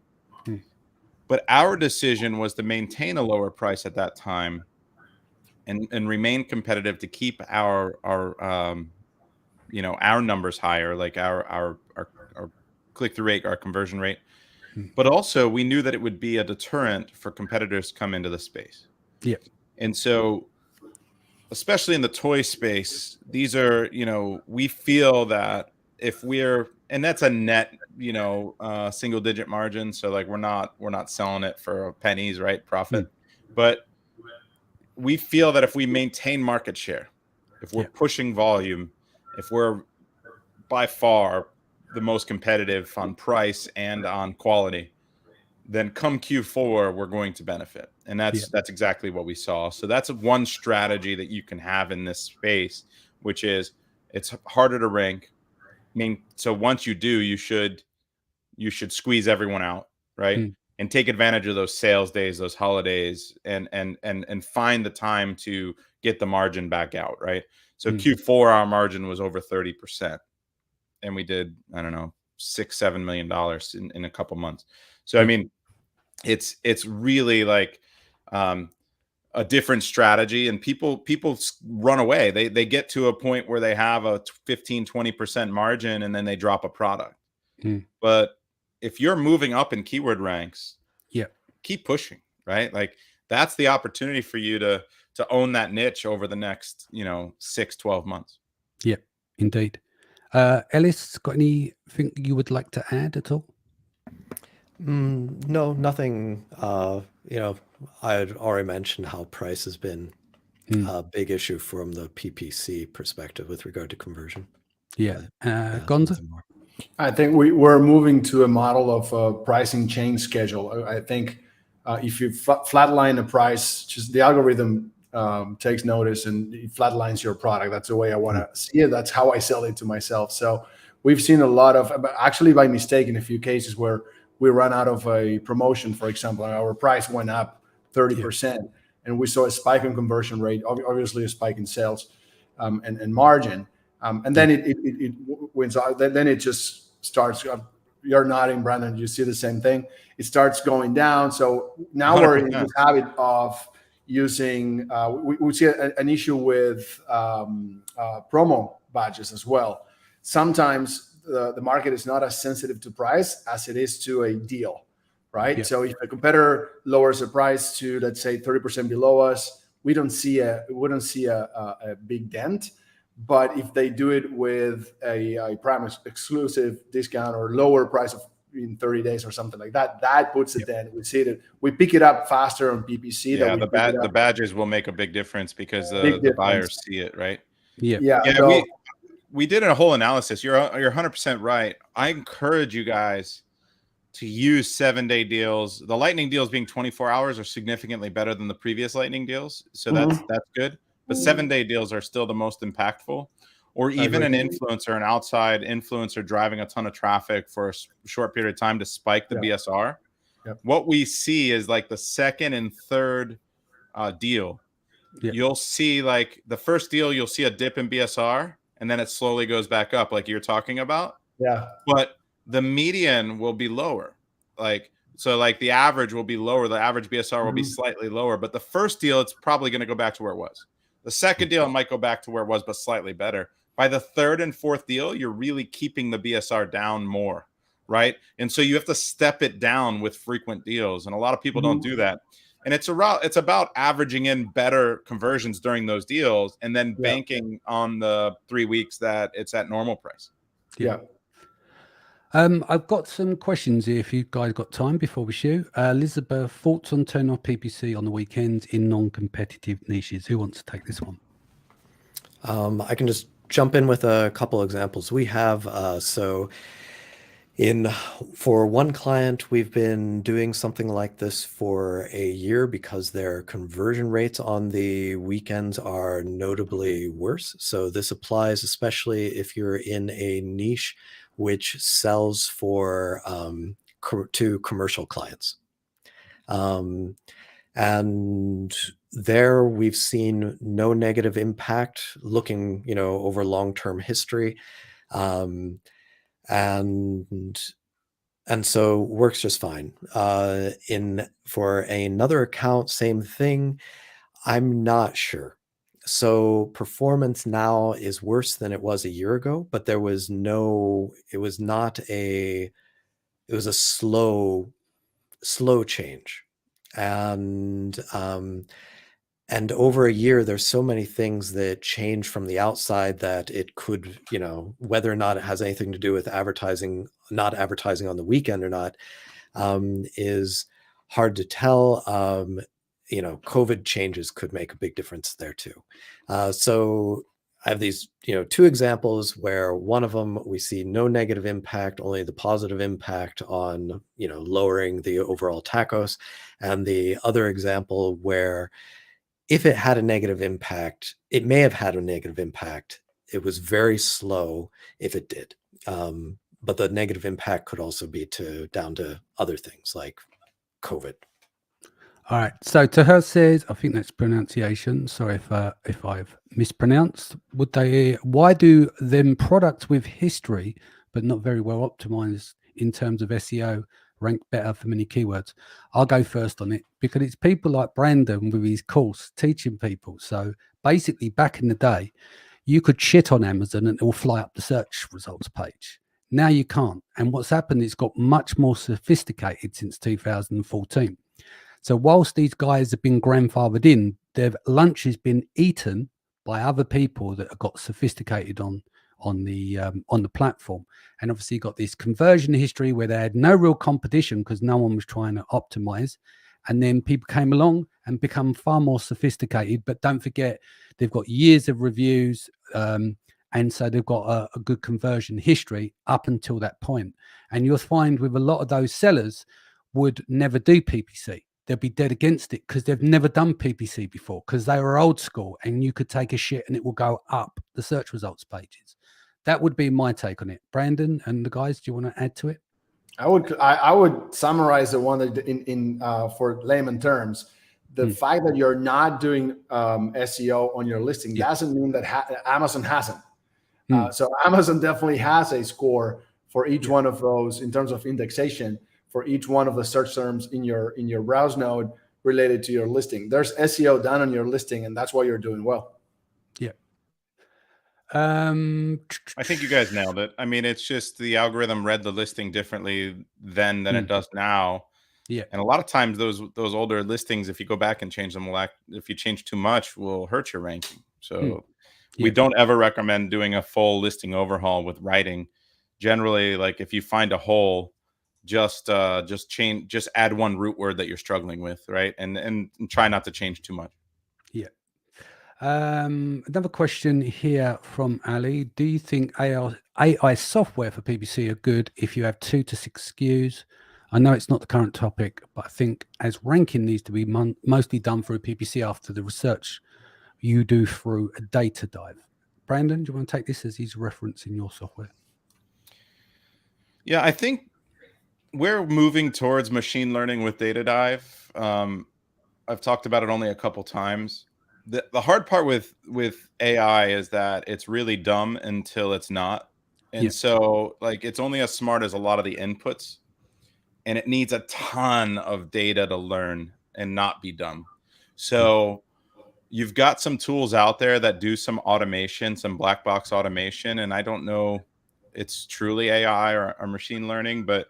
but our decision was to maintain a lower price at that time and remain competitive to keep our numbers higher, like our click-through rate, our conversion rate. But also we knew that it would be a deterrent for competitors to come into the space. Yeah. And so especially in the toy space, these are, we feel that if and that's a net, single digit margin. So like we're not selling it for pennies, right? Profit. But we feel that if we maintain market share, if we're pushing volume, if we're by far the most competitive on price and on quality, then come Q4 we're going to benefit, and that's exactly what we saw. So that's one strategy that you can have in this space, which is it's harder to rank. I mean, so once you do, you should squeeze everyone out, right? And take advantage of those sales days, those holidays, and find the time to get the margin back out, right? So Q4 our margin was over 30%, and we did, I don't know, $6-7 million in a couple months. So I mean, it's really like a different strategy, and people run away. They get to a point where they have a 15-20% margin and then they drop a product. But if you're moving up in keyword ranks, keep pushing, right? Like that's the opportunity for you to own that niche over the next 6-12 months.
Indeed. Ellis, got anything you would like to add at all?
No, nothing. I had already mentioned how price has been a big issue from the PPC perspective with regard to conversion.
Gonza?
I think we're moving to a model of a pricing change schedule. I think if you flatline a price, just the algorithm takes notice and it flatlines your product. That's the way I want to see it. That's how I sell it to myself. So we've seen a lot of, actually by mistake in a few cases where we run out of a promotion, for example, and our price went up 30%, and we saw a spike in conversion rate, obviously a spike in sales and margin. And then it wins out. Then it just starts. You're nodding, Brandon. You see the same thing. It starts going down. So now 100%. We're in this habit of using. We see an issue with promo badges as well. Sometimes the market is not as sensitive to price as it is to a deal, right? So if a competitor lowers the price to, let's say, 30% below us, we wouldn't see a big dent. But if they do it with a prime exclusive discount or lower price of in 30 days or something like that, that puts it dent. We see it. We pick it up faster on PPC.
Yeah, the badges will make a big difference because the buyers see it, right?
So,
we did a whole analysis. You're 100% right. I encourage you guys to use 7-day deals. The lightning deals being 24 hours are significantly better than the previous lightning deals. So that's good. But 7-day deals are still the most impactful. Or even an influencer, an outside influencer driving a ton of traffic for a short period of time to spike the BSR. What we see is like the second and third deal. You'll see like the first deal, you'll see a dip in BSR, and then it slowly goes back up like you're talking about. But the median will be lower. So the average will be lower. The average BSR will be slightly lower. But the first deal, it's probably going to go back to where it was. The second deal, it might go back to where it was, but slightly better. By the third and fourth deal, you're really keeping the BSR down more, right? And so you have to step it down with frequent deals. And a lot of people don't do that. And it's about averaging in better conversions during those deals and then banking on the 3 weeks that it's at normal price.
I've got some questions here if you guys got time before we shoot. Elizabeth, thoughts on turning off PPC on the weekends in non-competitive niches? Who wants to take this one?
I can just jump in with a couple examples. We have for one client, we've been doing something like this for a year because their conversion rates on the weekends are notably worse. So this applies especially if you're in a niche which sells for to commercial clients. And there we've seen no negative impact looking, over long-term history. And so works just fine. For another account, same thing. I'm not sure. So performance now is worse than it was a year ago, but it was a slow change. And over a year, there's so many things that change from the outside that it could, whether or not it has anything to do with not advertising on the weekend or not, is hard to tell. COVID changes could make a big difference there too. So I have these, two examples where one of them we see no negative impact, only the positive impact on, lowering the overall TACOS. And the other example where if it had a negative impact, it may have had a negative impact. It was very slow if it did. But the negative impact could also be down to other things like COVID.
All right. So Taher says, I think that's pronunciation. Sorry if I've mispronounced. Why do them products with history but not very well optimized in terms of SEO rank better for many keywords? I'll go first on it because it's people like Brandon with his course teaching people. So basically, back in the day, you could shit on Amazon and it will fly up the search results page. Now you can't. And what's happened, it's got much more sophisticated since 2014. So whilst these guys have been grandfathered in, their lunch has been eaten by other people that have got sophisticated on the platform. And obviously you got this conversion history where they had no real competition because no one was trying to optimize. And then people came along and become far more sophisticated. But don't forget, they've got years of reviews. And so they've got a good conversion history up until that point. And you'll find with a lot of those sellers would never do PPC. They'll be dead against it because they've never done PPC before because they were old school and you could take a shit and it will go up the search results pages. That would be my take on it. Brandon and the guys, do you want to add to it?
I would summarize the one that in for layman terms. The fact that you're not doing SEO on your listing doesn't mean that Amazon hasn't. So Amazon definitely has a score for each one of those in terms of indexation for each one of the search terms in your browse node related to your listing. There's SEO done on your listing, and that's why you're doing well.
Yeah.
I think you guys nailed it. I mean, it's just the algorithm read the listing differently then than it does now.
Yeah.
And a lot of times those older listings, if you go back and change them, if you change too much, will hurt your ranking. So we don't ever recommend doing a full listing overhaul with writing. Generally, like if you find a hole, just add one root word that you're struggling with, right? And try not to change too much.
Yeah. Another question here from Ali. Do you think AI software for PPC are good if you have 2 to 6 SKUs? I know it's not the current topic, but I think as ranking needs to be mostly done through PPC after the research you do through a data dive. Brandon, do you want to take this as his reference in your software?
Yeah, I think we're moving towards machine learning with data dive. I've talked about it only a couple times. The hard part with AI is that it's really dumb until it's not. And so like it's only as smart as a lot of the inputs, and it needs a ton of data to learn and not be dumb. So you've got some tools out there that do some automation, some black box automation, and I don't know it's truly AI or machine learning, but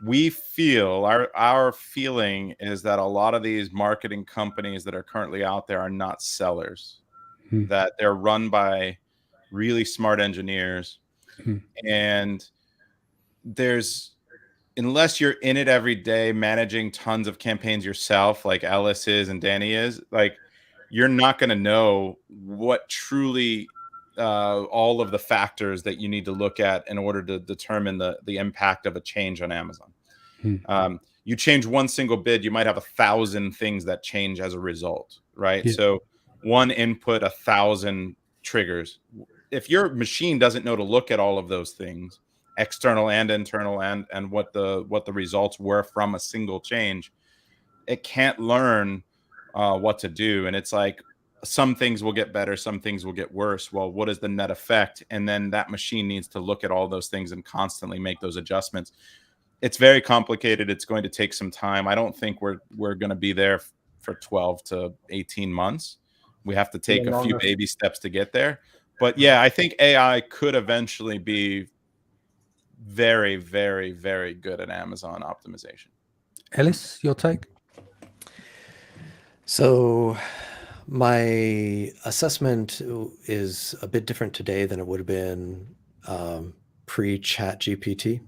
we feel our feeling is that a lot of these marketing companies that are currently out there are not sellers, that they're run by really smart engineers. And unless you're in it every day managing tons of campaigns yourself, like Ellis is and Danny is, like you're not going to know what truly all of the factors that you need to look at in order to determine the impact of a change on Amazon. You change one single bid, you might have 1,000 things that change as a result, right? So one input, 1,000 triggers. If your machine doesn't know to look at all of those things, external and internal, and what the results were from a single change, it can't learn what to do. And it's like some things will get better, some things will get worse. Well, what is the net effect? And then that machine needs to look at all those things and constantly make those adjustments. It's very complicated. It's going to take some time. I don't think we're going to be there for 12 to 18 months. We have to take a few baby steps to get there. But yeah, I think AI could eventually be very, very, very good at Amazon optimization.
Ellis, your take?
So my assessment is a bit different today than it would have been pre-Chat GPT.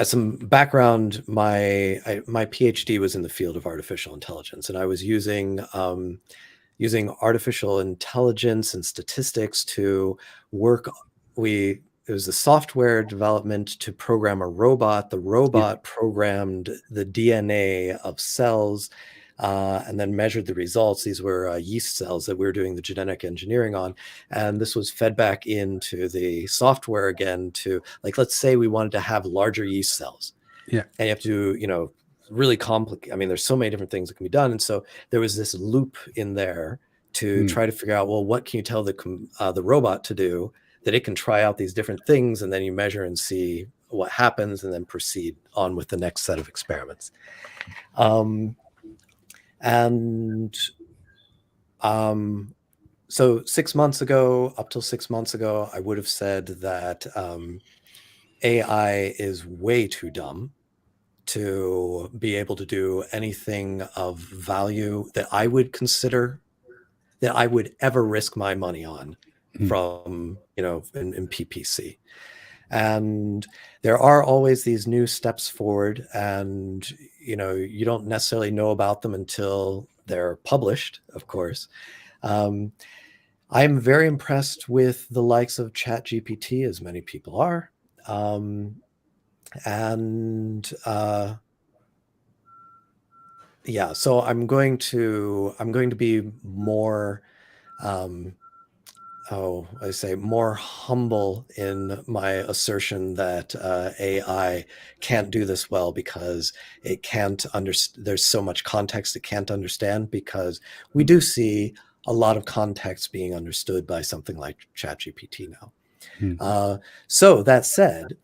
as some background, my PhD was in the field of artificial intelligence, and I was using artificial intelligence and statistics to work. It was the software development to program a robot. The robot programmed the DNA of cells and then measured the results. These were yeast cells that we were doing the genetic engineering on. And this was fed back into the software again to, like, let's say we wanted to have larger yeast cells.
Yeah.
And you have to, really complicated. I mean, there's so many different things that can be done. And so there was this loop in there to try to figure out, well, what can you tell the robot to do that it can try out these different things, and then you measure and see what happens and then proceed on with the next set of experiments. So 6 months ago, up till 6 months ago, I would have said that AI is way too dumb to be able to do anything of value that I would consider, that I would ever risk my money on from, in PPC. And there are always these new steps forward, and, you don't necessarily know about them until they're published, of course. I'm very impressed with the likes of ChatGPT, as many people are. So I'm going to be more, more humble in my assertion that AI can't do this well because it can't there's so much context it can't understand, because we do see a lot of context being understood by something like ChatGPT now. So that said,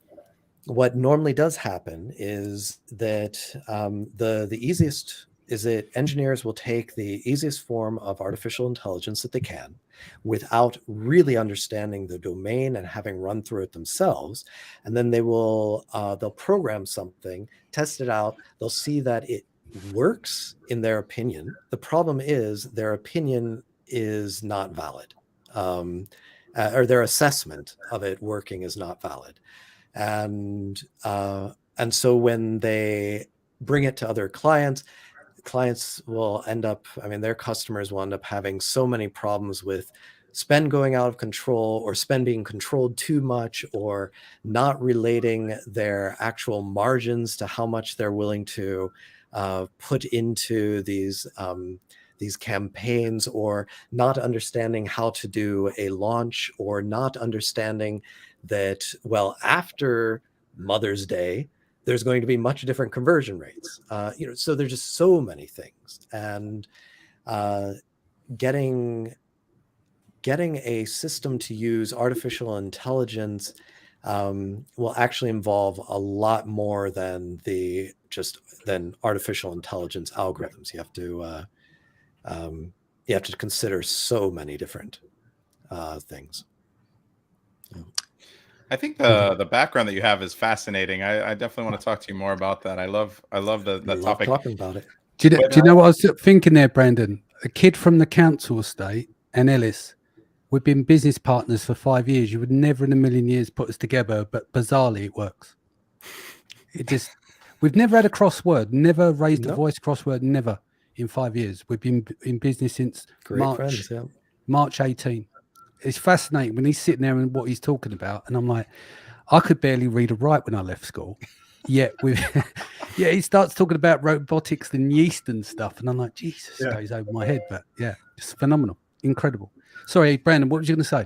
what normally does happen is that the easiest is that engineers will take the easiest form of artificial intelligence that they can without really understanding the domain and having run through it themselves. And then they'll program something, test it out. They'll see that it works in their opinion. The problem is their opinion is not valid, or their assessment of it working is not valid. And so when they bring it to other clients will end up, their customers will end up having so many problems with spend going out of control, or spend being controlled too much, or not relating their actual margins to how much they're willing to put into these campaigns, or not understanding how to do a launch, or not understanding that, well, after Mother's Day, there's going to be much different conversion rates. So there's just so many things, and getting a system to use artificial intelligence will actually involve a lot more than artificial intelligence algorithms. You have to consider so many different things.
I think the background that you have is fascinating. I definitely want to talk to you more about that. I love the topic.
Talking about it.
Do you know what I was thinking there, Brandon? A kid from the council estate and Ellis, we've been business partners for 5 years. You would never in a million years put us together, but bizarrely it works. We've never had a crossword, never raised a voice crossword, never in 5 years. We've been in business since March 18. It's fascinating when he's sitting there and what he's talking about, and I'm like, I could barely read or write when I left school. Yet he starts talking about robotics and yeast and stuff, and I'm like, Jesus, goes over my head. But yeah, just phenomenal, incredible. Sorry, Brandon, what was you going to say?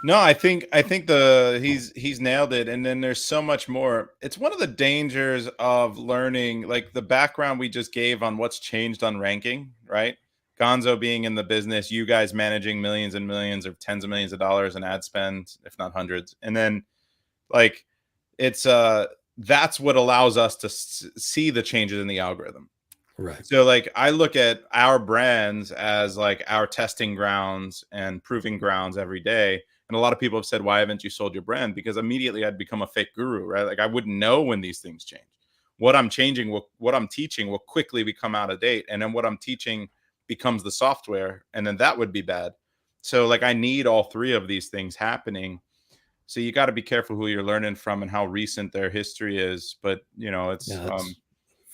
No, I think he's nailed it, and then there's so much more. It's one of the dangers of learning, like the background we just gave on what's changed on ranking, right? Gonzo being in the business, you guys managing millions and millions or tens of millions of dollars in ad spend, if not hundreds. And then like it's that's what allows us to see the changes in the algorithm.
Right.
So like I look at our brands as like our testing grounds and proving grounds every day. And a lot of people have said, why haven't you sold your brand? Because immediately I'd become a fake guru, right? Like I wouldn't know when these things change. What I'm teaching will quickly become out of date. And then what I'm teaching becomes the software, and then that would be bad. So like I need all three of these things happening. So you got to be careful who you're learning from and how recent their history is. But it's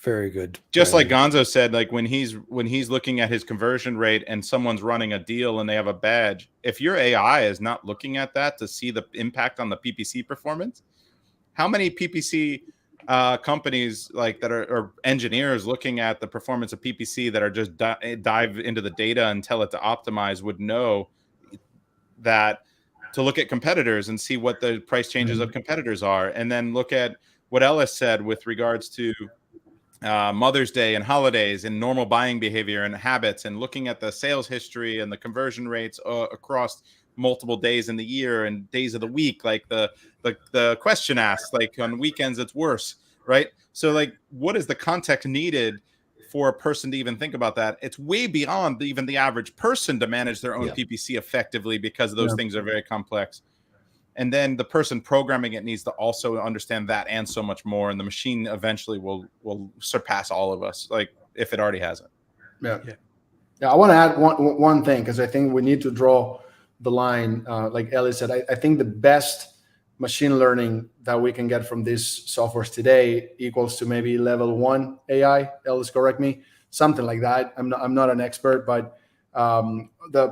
very good.
Just like Gonzo said, like when he's looking at his conversion rate and someone's running a deal and they have a badge, if your AI is not looking at that to see the impact on the PPC performance, how many PPC companies like that or engineers looking at the performance of PPC that are just dive into the data and tell it to optimize would know that to look at competitors and see what the price changes of competitors are, and then look at what Ellis said with regards to Mother's Day and holidays and normal buying behavior and habits, and looking at the sales history and the conversion rates across multiple days in the year and days of the week, like the question asked, like on weekends it's worse, right? So like, what is the context needed for a person to even think about that? It's way beyond even the average person to manage their own PPC effectively, because those things are very complex. And then the person programming it needs to also understand that and so much more. And the machine eventually will surpass all of us, like if it already hasn't.
Yeah. I want to add one thing, because I think we need to draw the line. Like Ellie said, I think the best machine learning that we can get from these softwares today equals to maybe level 1 AI. Ellis, correct me, something like that. I'm not an expert, but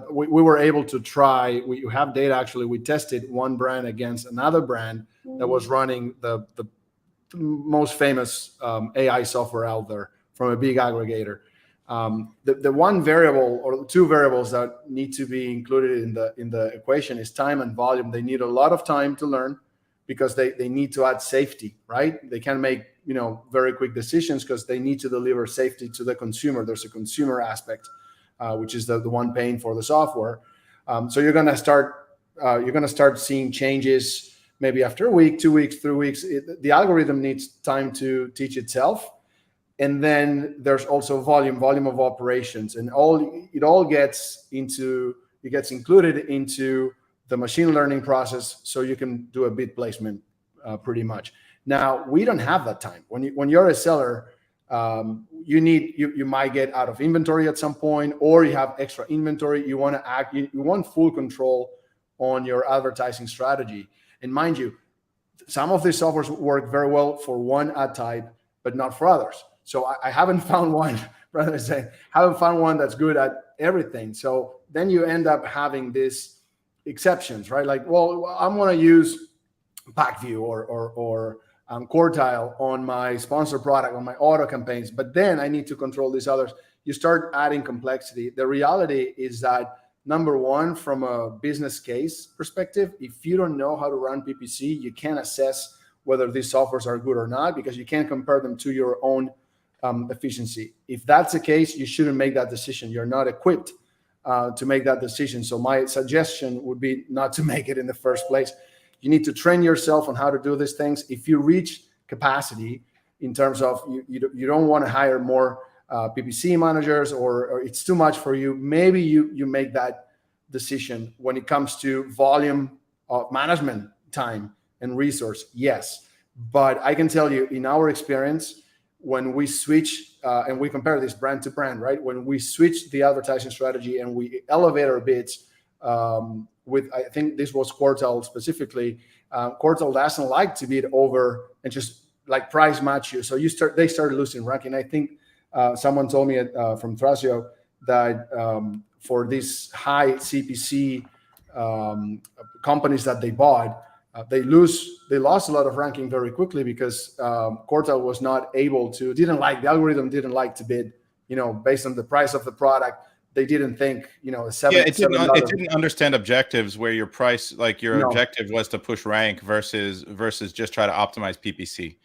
we were able to try. We have data actually. We tested one brand against another brand that was running the most famous AI software out there from a big aggregator. The one variable or two variables that need to be included in the equation is time and volume. They need a lot of time to learn because they need to add safety, right? They can't make very quick decisions because they need to deliver safety to the consumer. There's a consumer aspect, which is the one paying for the software. So you're gonna start seeing changes maybe after a week, 2 weeks, 3 weeks. The algorithm needs time to teach itself. And then there's also volume of operations, and it gets included into the machine learning process, so you can do a bid placement pretty much. Now we don't have that time. When you're a seller, you might get out of inventory at some point, or you have extra inventory. You want to act. You want full control on your advertising strategy. And mind you, some of these softwares work very well for one ad type, but not for others. So I haven't found one, rather say, haven't found one that's good at everything. So then you end up having these exceptions, right? Like, well, I'm going to use PackView or Quartile on my sponsor product, on my auto campaigns, but then I need to control these others. You start adding complexity. The reality is that, number one, from a business case perspective, if you don't know how to run PPC, you can't assess whether these softwares are good or not, because you can't compare them to your own efficiency. If that's the case, you shouldn't make that decision. You're not equipped to make that decision. So my suggestion would be not to make it in the first place. You need to train yourself on how to do these things. If you reach capacity in terms of you don't want to hire more PPC managers, or it's too much for you, maybe you make that decision. When it comes to volume of management time and resource, yes. But I can tell you, in our experience, when we switch and we compare this brand to brand, right? When we switch the advertising strategy and we elevate our bids with, I think this was Quartile specifically, Quartile doesn't like to bid over and just like price match you. So they started losing ranking. I think someone told me from Thrasio that for these high CPC companies that they bought, they lost a lot of ranking very quickly because Quartile was not able to, the algorithm didn't like to bid, based on the price of the product. They didn't think,
it didn't understand objectives where your price, like your objective was to push rank versus just try to optimize PPC.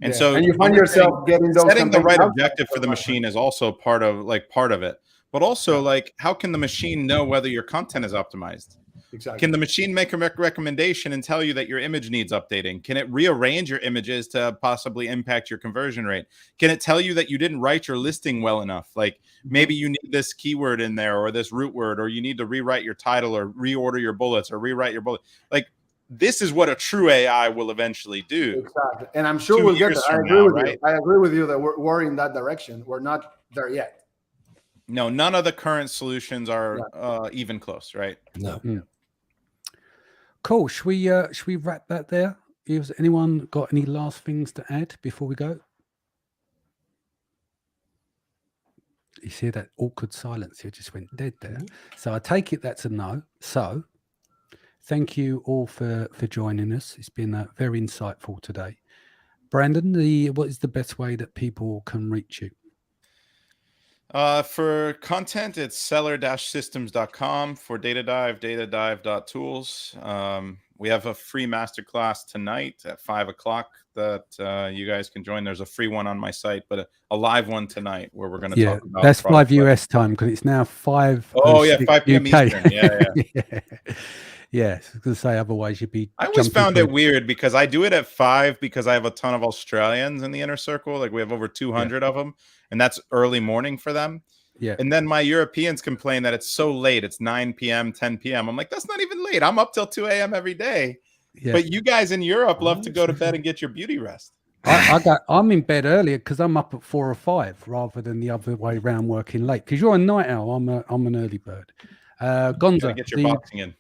And so
you find yourself getting those
setting the right objective for the machine is also part of it. But also, like, how can the machine know whether your content is optimized?
Exactly.
Can the machine make a recommendation and tell you that your image needs updating? Can it rearrange your images to possibly impact your conversion rate? Can it tell you that you didn't write your listing well enough? Like, maybe you need this keyword in there or this root word, or you need to rewrite your title or reorder your bullets or rewrite your bullet. Like, this is what a true AI will eventually do.
Exactly. And I'm sure we'll get there. I agree with you that we're in that direction. We're not there yet.
No, none of the current solutions are even close, right?
No.
Cool. Should we wrap that there? Has anyone got any last things to add before we go? You see that awkward silence? You just went dead there. So I take it that's a no. So thank you all for joining us. It's been very insightful today. Brandon, what is the best way that people can reach you?
For content, it's seller-systems.com. For data dive, datadive.tools. We have a free masterclass tonight at 5:00 that you guys can join. There's a free one on my site, but a live one tonight where we're going to talk about.
That's 5 US time because it's now 5.
Oh yeah, 5 p.m.
UK.
Eastern. Yeah.
Yeah, I was going to say otherwise you'd be.
I always found it weird because I do it at 5 because I have a ton of Australians in the inner circle. Like we have over 200 of them, and that's early morning for them.
Yeah.
And then my Europeans complain that it's so late. It's 9 p.m., 10 p.m. I'm like, that's not even late. I'm up till 2 a.m. every day. Yeah. But you guys in Europe love to go to bed and get your beauty rest.
I'm in bed earlier because I'm up at 4 or 5 rather than the other way around working late. Because you're a night owl, I'm an early bird. Gonza,
get your boxing in.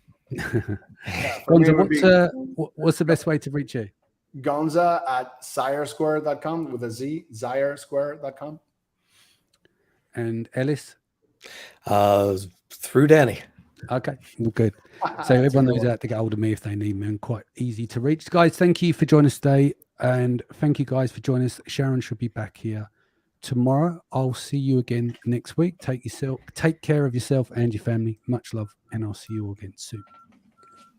Gonza, what's the best way to reach you?
Gonza at ziresquare.com with a Z, ziresquare.com.
And Ellis?
Through Danny.
Okay, well, good. So everyone knows how to get hold of me if they need me. I'm quite easy to reach. Guys, thank you for joining us today. And thank you guys for joining us. Sharon should be back here tomorrow. I'll see you again next week. Take care of yourself and your family. Much love, and I'll see you all again soon.